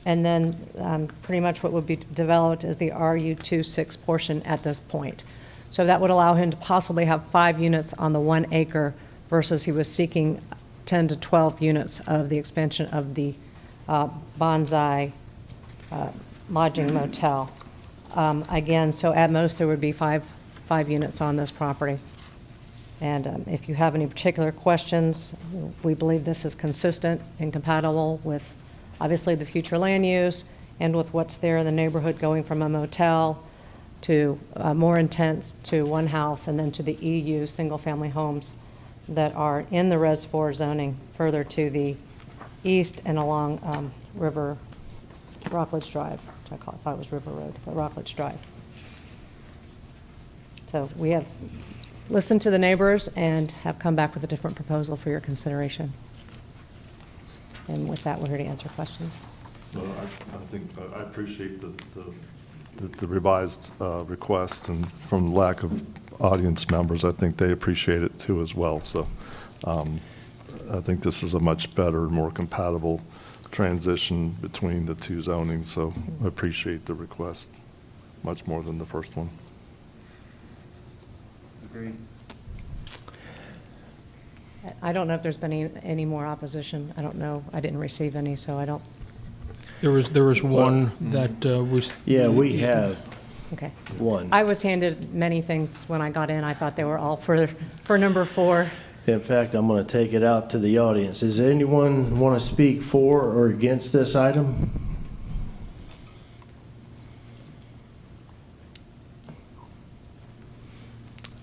S13: and then pretty much what would be developed is the RU2-6 portion at this point. So that would allow him to possibly have 5 units on the 1 acre versus he was seeking 10 to 12 units of the expansion of the Bonsai Lodging Motel. Again, so at most there would be five units on this property. And if you have any particular questions, we believe this is consistent and compatible with obviously the future land use and with what's there in the neighborhood, going from a motel to more intense to one house, and then to the EU single-family homes that are in the Res 4 zoning further to the east and along Rockledge Drive, which I thought it was River Road, but Rockledge Drive. So we have listened to the neighbors and have come back with a different proposal for your consideration. And with that, we're here to answer questions.
S9: No, I think, I appreciate the revised request, and from lack of audience members, I think they appreciate it too as well. So I think this is a much better, more compatible transition between the two zonings, so I appreciate the request much more than the first one.
S1: Agreed.
S13: I don't know if there's been any more opposition. I don't know. I didn't receive any, so I don't.
S10: There was one that was.
S1: Yeah, we have
S13: Okay.
S1: one.
S13: I was handed many things when I got in. I thought they were all for number 4.
S1: In fact, I'm going to take it out to the audience. Does anyone want to speak for or against this item?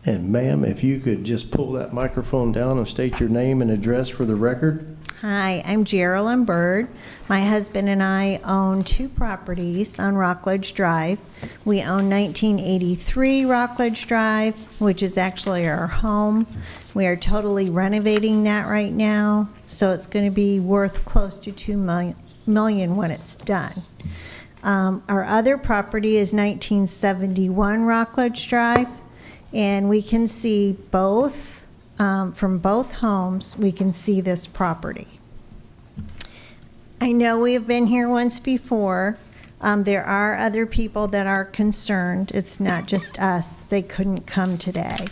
S1: And ma'am, if you could just pull that microphone down and state your name and address for the record.
S21: Hi, I'm Geraldine Bird. My husband and I own 2 properties on Rockledge Drive. We own 1983 Rockledge Drive, which is actually our home. We are totally renovating that right now, so it's going to be worth close to $2 million when it's done. Our other property is 1971 Rockledge Drive, and we can see both. From both homes, we can see this property. I know we have been here once before. There are other people that are concerned. It's not just us. They couldn't come today.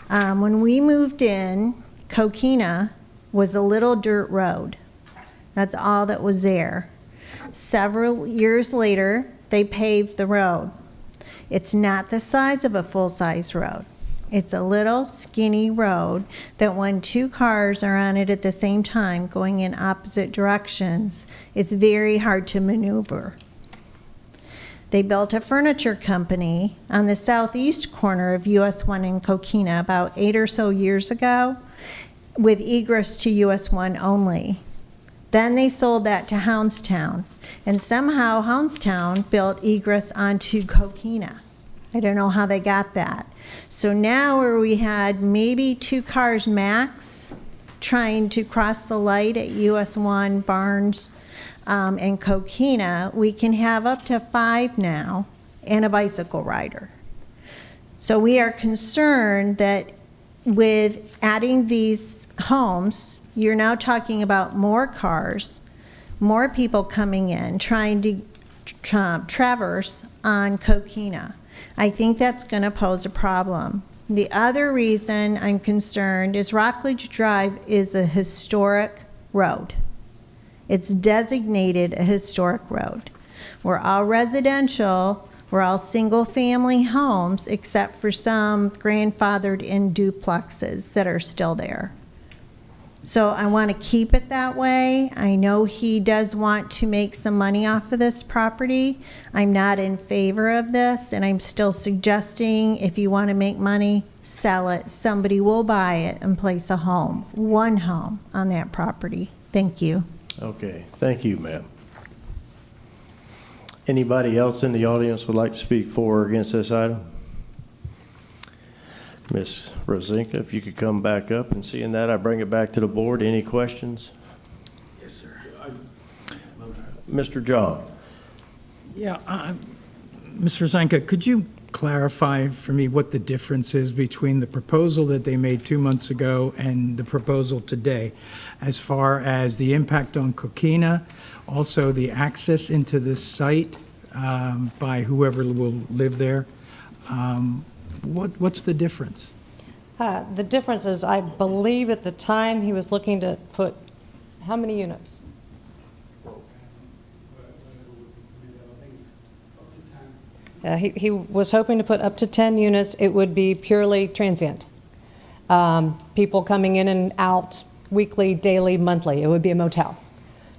S21: When we moved in, Coquina was a little dirt road. That's all that was there. Several years later, they paved the road. It's not the size of a full-size road. It's a little skinny road that when 2 cars are on it at the same time going in opposite directions, it's very hard to maneuver. They built a furniture company on the southeast corner of US 1 in Coquina about 8 or so years ago with egress to US 1 only. Then they sold that to Houndstown, and somehow Houndstown built egress onto Coquina. I don't know how they got that. So now where we had maybe 2 cars max trying to cross the light at US 1, Barnes, and Coquina, we can have up to 5 now and a bicycle rider. So we are concerned that with adding these homes, you're now talking about more cars, more people coming in, trying to traverse on Coquina. I think that's going to pose a problem. The other reason I'm concerned is Rockledge Drive is a historic road. It's designated a historic road. We're all residential, we're all single-family homes, except for some grandfathered in duplexes that are still there. So I want to keep it that way. I know he does want to make some money off of this property. I'm not in favor of this, and I'm still suggesting if you want to make money, sell it. Somebody will buy it and place a home, 1 home on that property. Thank you.
S1: Okay, thank you, ma'am. Anybody else in the audience would like to speak for or against this item? Ms. Rezanka, if you could come back up, and seeing that, I bring it back to the board. Any questions?
S11: Yes, sir.
S1: Mr. John.
S11: Yeah, Mr. Rezanka, could you clarify for me what the difference is between the proposal that they made 2 months ago and the proposal today, as far as the impact on Coquina, also the access into this site by whoever will live there? What's the difference?
S13: The difference is, I believe at the time he was looking to put how many units? He was hoping to put up to 10 units. It would be purely transient. People coming in and out weekly, daily, monthly. It would be a motel.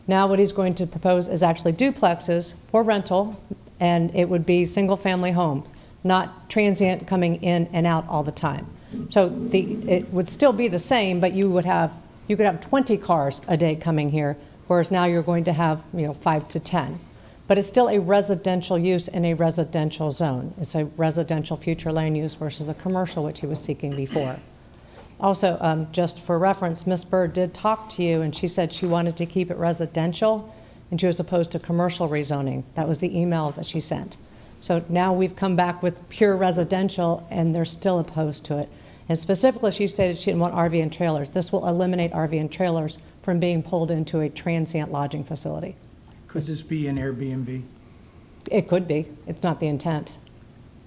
S13: Now what he's going to propose is actually duplexes for rental, and it would be single-family homes, not transient coming in and out all the time. So it would still be the same, but you could have 20 cars a day coming here, whereas now you're going to have 5 to 10. But it's still a residential use in a residential zone. It's a residential future land use versus a commercial, which he was seeking before. Also, just for reference, Ms. Bird did talk to you, and she said she wanted to keep it residential, and she was opposed to commercial rezoning. That was the email that she sent. So now we've come back with pure residential, and they're still opposed to it. And specifically, she stated she didn't want RV and trailers. This will eliminate RV and trailers from being pulled into a transient lodging facility.
S11: Could this be an Airbnb?
S13: It could be. It's not the intent.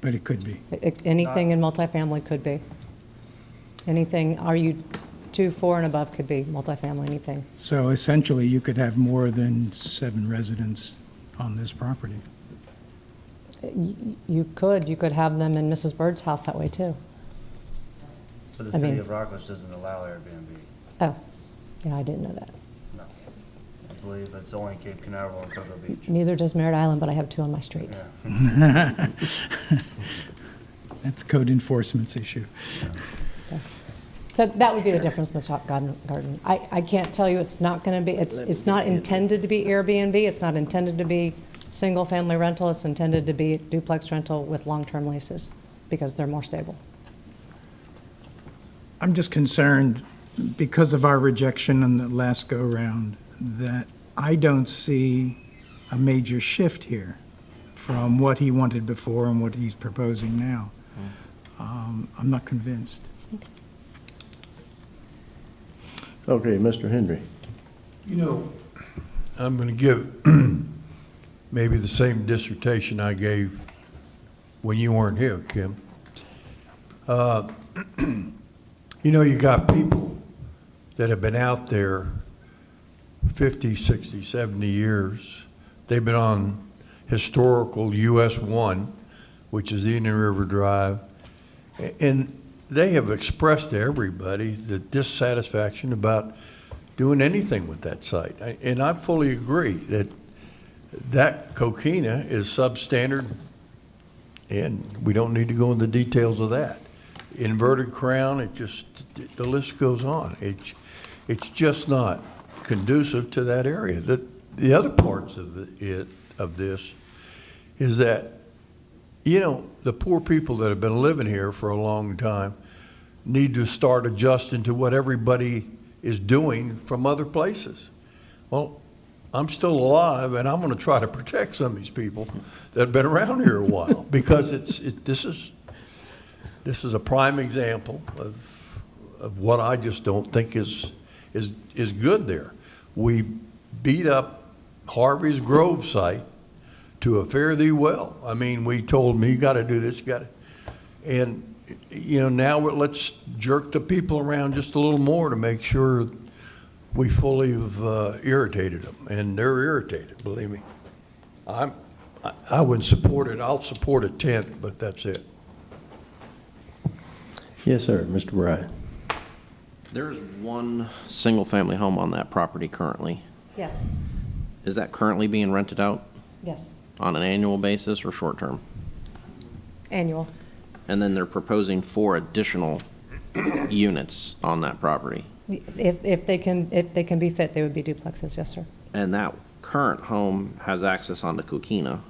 S11: But it could be.
S13: Anything in multifamily could be. Anything, RU2, 4 and above could be multifamily, anything.
S11: So essentially, you could have more than 7 residents on this property.
S13: You could have them in Mrs. Bird's house that way too.
S3: But the city of Rockledge doesn't allow Airbnb.
S13: Oh, yeah, I didn't know that.
S3: No. I believe it's only Cape Canaveral and Cocoa Beach.
S13: Neither does Merritt Island, but I have 2 on my street.
S3: Yeah.
S11: That's code enforcement's issue.
S13: Okay. So that would be the difference, Ms. Garden. I can't tell you it's not going to be, it's not intended to be Airbnb, it's not intended to be single-family rental, it's intended to be duplex rental with long-term leases because they're more stable.
S11: I'm just concerned, because of our rejection on the last go-round, that I don't see a major shift here from what he wanted before and what he's proposing now. I'm not convinced.
S1: Okay, Mr. Henry.
S12: You know, I'm going to give maybe the same dissertation I gave when you weren't here, Kim. You know, you got people that have been out there 50, 60, 70 years. They've been on historical US 1, which is the Indian River Drive, and they have expressed to everybody the dissatisfaction about doing anything with that site. And I fully agree that that coquina is substandard, and we don't need to go into the details of that. Inverted crown, the list goes on. It's just not conducive to that area. The other parts of this is that, you know, the poor people that have been living here for a long time need to start adjusting to what everybody is doing from other places. Well, I'm still alive, and I'm going to try to protect some of these people that have been around here a while, because this is a prime example of what I just don't think is good there. We beat up Harvey's Grove site to a fare thee well. I mean, we told them, you got to do this, you got to, and you know, now let's jerk the people around just a little more to make sure we fully have irritated them, and they're irritated, believe me. I would support it. I'll support a tent, but that's it.
S1: Yes, sir. Mr. Bryant.
S22: There's one single-family home on that property currently.
S13: Yes.
S22: Is that currently being rented out
S13: Yes.
S22: on an annual basis or short-term?
S13: Annual.
S22: And then they're proposing 4 additional units on that property.
S13: If they can be fit, they would be duplexes, yes, sir.
S22: And that current home has access onto Coquina.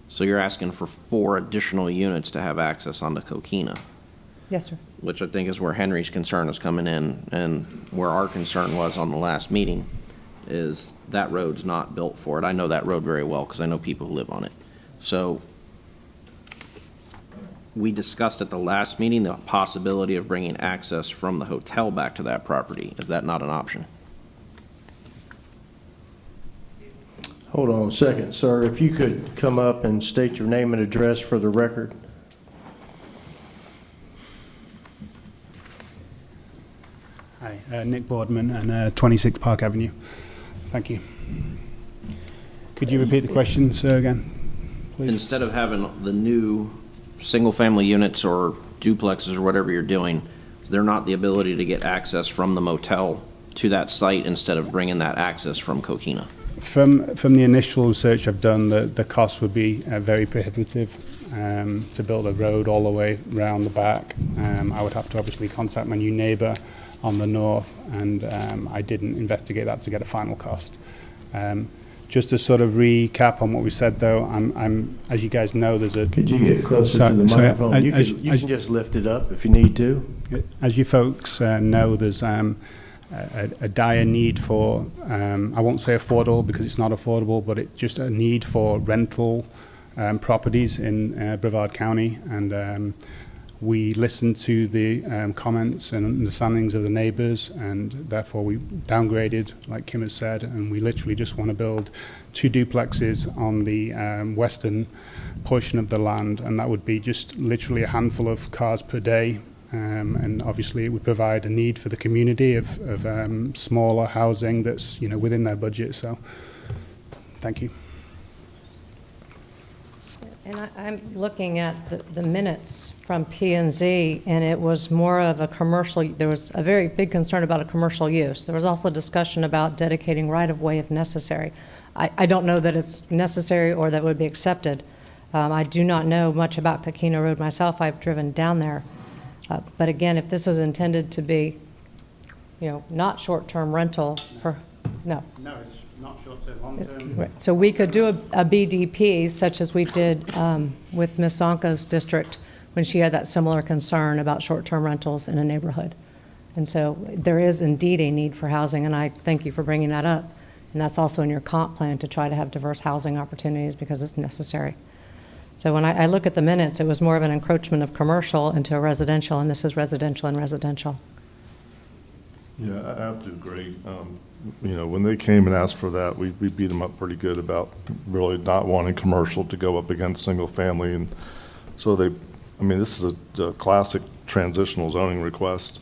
S22: So you're asking for 4 additional units to have access onto Coquina.
S13: Yes, sir.
S22: Which I think is where Henry's concern is coming in, and where our concern was on the last meeting, is that road's not built for it. I know that road very well because I know people who live on it. So we discussed at the last meeting the possibility of bringing access from the hotel back to that property. Is that not an option?
S1: Hold on a second, sir. If you could come up and state your name and address for the record.
S23: Hi, Nick Boardman, and 26 Park Avenue. Thank you. Could you repeat the question, sir, again, please?
S22: Instead of having the new single-family units or duplexes or whatever you're doing, is there not the ability to get access from the motel to that site instead of bringing that access from Coquina?
S23: From the initial research I've done, the cost would be very prohibitive to build a road all the way around the back. I would have to obviously contact my new neighbour on the north, and I didn't investigate that to get a final cost. Just to sort of recap on what we said, though, I'm as you guys know, there's a.
S1: Could you get closer to the microphone? You can just lift it up if you need to.
S23: As you folks know, there's a dire need for, I won't say affordable because it's not affordable, but it's just a need for rental properties in Brevard County. And we listened to the comments and understandings of the neighbors, and therefore we downgraded, like Kim has said, and we literally just want to build 2 duplexes on the western portion of the land, and that would be just literally a handful of cars per day. And obviously it would provide a need for the community of smaller housing that's, you know, within their budget. So thank you.
S13: And I'm looking at the minutes from P&Z, and it was more of a commercial, there was a very big concern about a commercial use. There was also discussion about dedicating right-of-way if necessary. I don't know that it's necessary or that would be accepted. I do not know much about Coquina Road myself. I've driven down there. But again, if this is intended to be, you know, not short-term rental, no.
S23: No, it's not short-term, long-term.
S13: Right. So we could do a BDP, such as we did with Ms. Zonka's district when she had that similar concern about short-term rentals in a neighborhood. And so there is indeed a need for housing, and I thank you for bringing that up. And that's also in your comp plan to try to have diverse housing opportunities because it's necessary. So when I look at the minutes, it was more of an encroachment of commercial into a residential, and this is residential and residential.
S9: Yeah, I have to agree. You know, when they came and asked for that, we beat them up pretty good about really not wanting commercial to go up against single family. And so I mean, this is a classic transitional zoning request.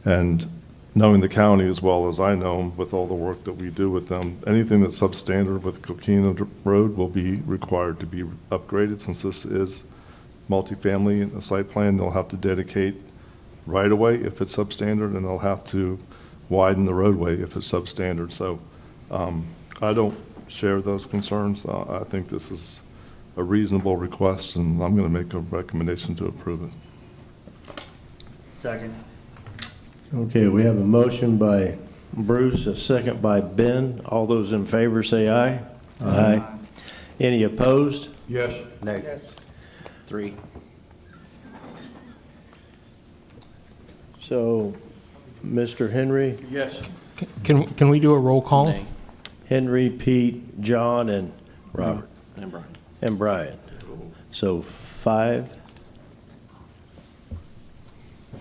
S9: And knowing the county as well as I know them with all the work that we do with them, anything that's substandard with Coquina Road will be required to be upgraded. Since this is multifamily in a site plan, they'll have to dedicate right away if it's substandard, and they'll have to widen the roadway if it's substandard. So I don't share those concerns. I think this is a reasonable request, and I'm going to make a recommendation to approve it.
S3: Second.
S1: Okay, we have a motion by Bruce, a second by Ben. All those in favor say aye. Aye. Any opposed?
S12: Yes.
S19: No.
S11: Yes.
S22: 3.
S1: So, Mr. Henry?
S12: Yes.
S10: Can we do a roll call?
S22: Nay.
S1: Henry, Pete, John, and Robert.
S22: And Brian.
S1: And Brian. So 5.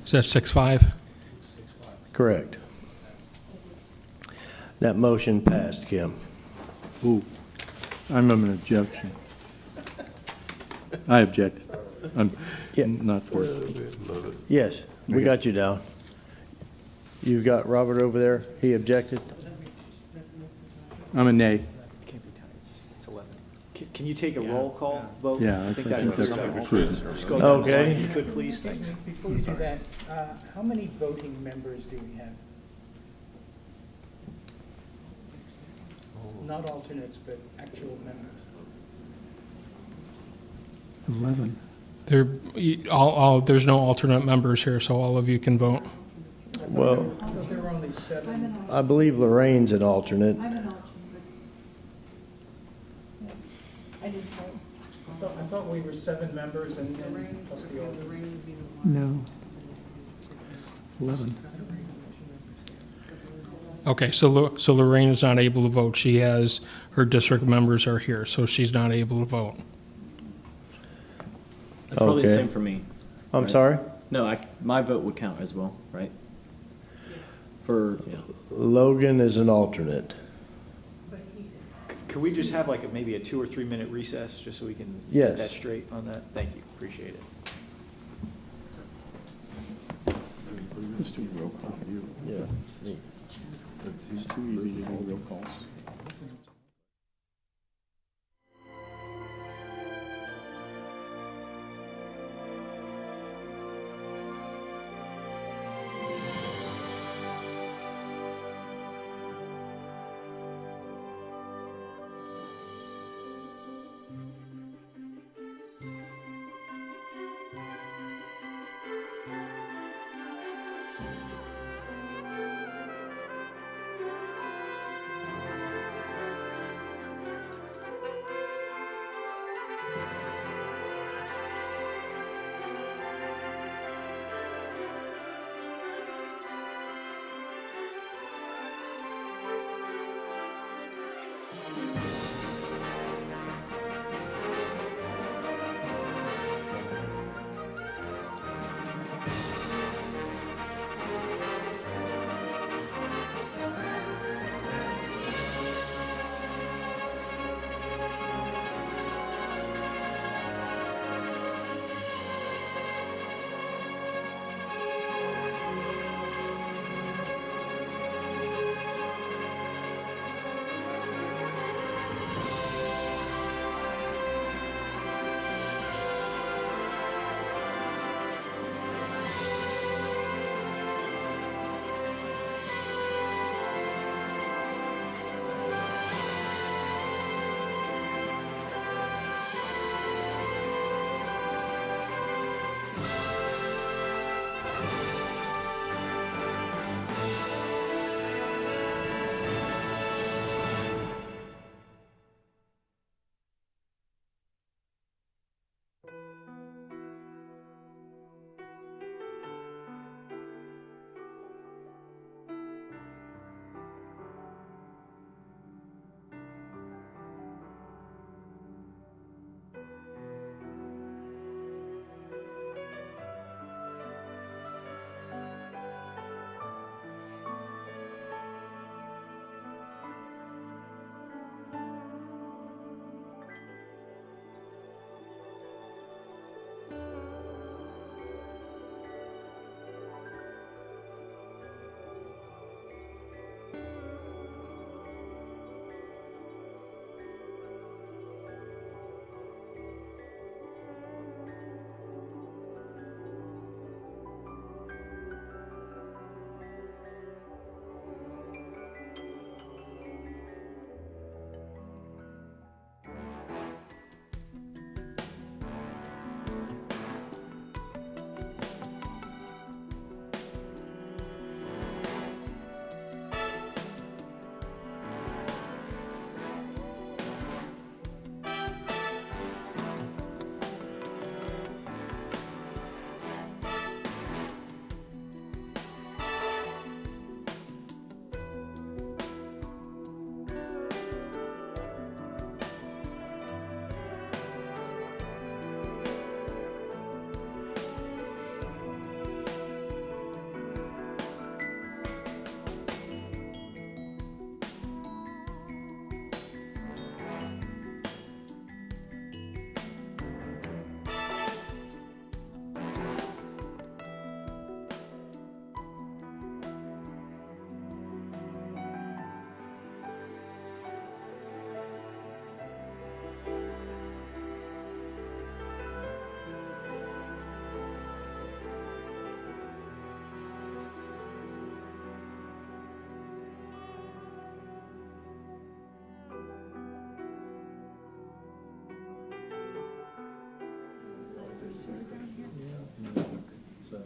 S10: Is that 6-5?
S1: Correct. That motion passed, Kim.
S15: Ooh, I'm an objection. I object. I'm not for it.
S1: Yes, we got you down. You've got Robert over there. He objected?
S15: I'm a nay.
S4: It's 11. Can you take a roll call vote?
S15: Yeah, I think that's true.
S4: Just go down the
S1: Okay.
S4: line, if you could, please, thanks.
S11: Before we do that, how many voting members do we have? Not alternates, but actual members.
S5: 11.
S10: There's no alternate members here, so all of you can vote.
S1: Well,
S11: I thought there were only 7.
S1: I believe Lorraine's an alternate.
S11: I thought we were 7 members and then plus the alternate.
S5: No. 11.
S10: Okay, so Lorraine is not able to vote. She has, her district members are here, so she's not able to vote.
S4: That's probably the
S1: Okay.
S4: same for me.
S1: I'm
S4: right?
S1: sorry?
S4: No, my vote would count as well, right? For, yeah.
S1: Logan is an alternate.
S4: Could we just have like maybe a 2 or 3 minute recess, just so we can
S1: Yes.
S4: get that straight on that? Thank you, appreciate it.
S15: Let's do a roll call.
S1: Yeah.
S15: It's too easy to do roll calls.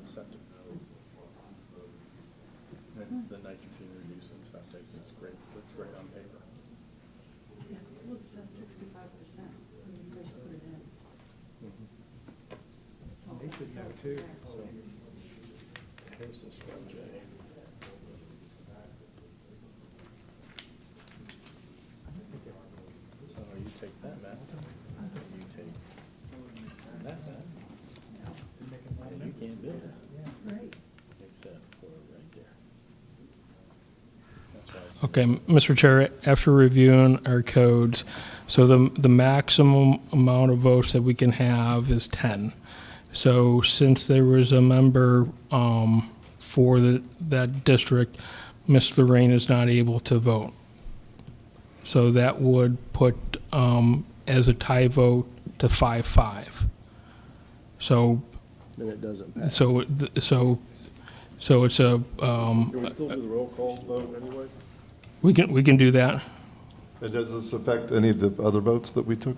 S15: septic. The nitrogen reducing septic is great, looks great on paper.
S7: Yeah, well, it said 65% when you first put it in. So-
S1: They should know too, so. Here's this one, Jay. So you take that, Matt, and you take that, Matt. And you can't build it.
S7: Right.
S1: Except for right there. That's why it's.
S10: Okay, Mr. Chair, after reviewing our codes, so the maximum amount of votes that we can have is 10. So since there was a member for that district, Ms. Lorraine is not able to vote. So that would put as a tie vote to 5-5. So.
S1: Then it doesn't pass.
S10: So it's a.
S9: Can we still do the roll call vote anyway?
S10: We can do that.
S9: And does this affect any of the other votes that we took?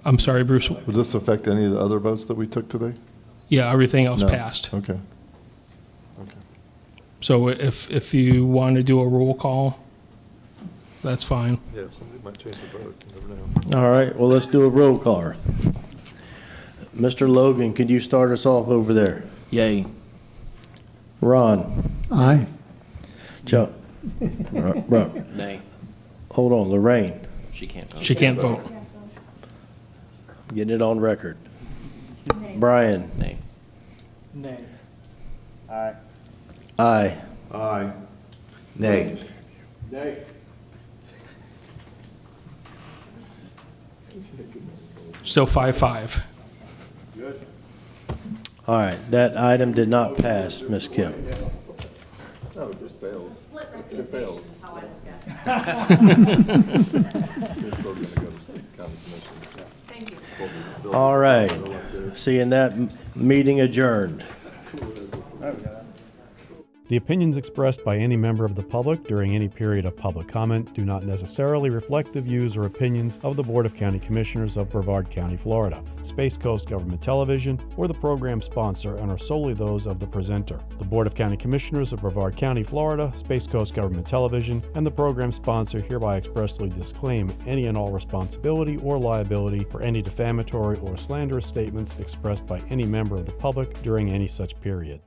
S10: I'm sorry, Bruce.
S9: Would this affect any of the other votes that we took today?
S10: Yeah, everything else
S9: No.
S10: passed.
S9: Okay.
S10: So if you want to do a roll call, that's fine.
S9: Yeah, somebody might change the vote, you never know.
S1: All right, well, let's do a roll call. Mr. Logan, could you start us off over there?
S4: Yay.
S1: Ron?
S5: Aye.
S1: Chuck? Ron?
S22: Nay.
S1: Hold on, Lorraine?
S22: She can't vote.
S10: She can't vote.
S1: Getting it on record. Brian?
S22: Nay.
S3: Nay. Aye.
S1: Aye.
S9: Aye.
S19: Nay.
S16: Nay.
S10: Still 5-5.
S16: Good.
S1: All right, that item did not pass, Ms. Kim.
S9: No, it just fails. It fails.
S6: Thank you.
S1: All right, seeing that, meeting adjourned.
S8: The opinions expressed by any member of the public during any period of public comment do not necessarily reflect the views or opinions of the Board of County Commissioners of Brevard County, Florida, Space Coast Government Television, or the program sponsor, and are solely those of the presenter. The Board of County Commissioners of Brevard County, Florida, Space Coast Government Television, and the program sponsor hereby expressly disclaim any and all responsibility or liability for any defamatory or slanderous statements expressed by any member of the public during any such period.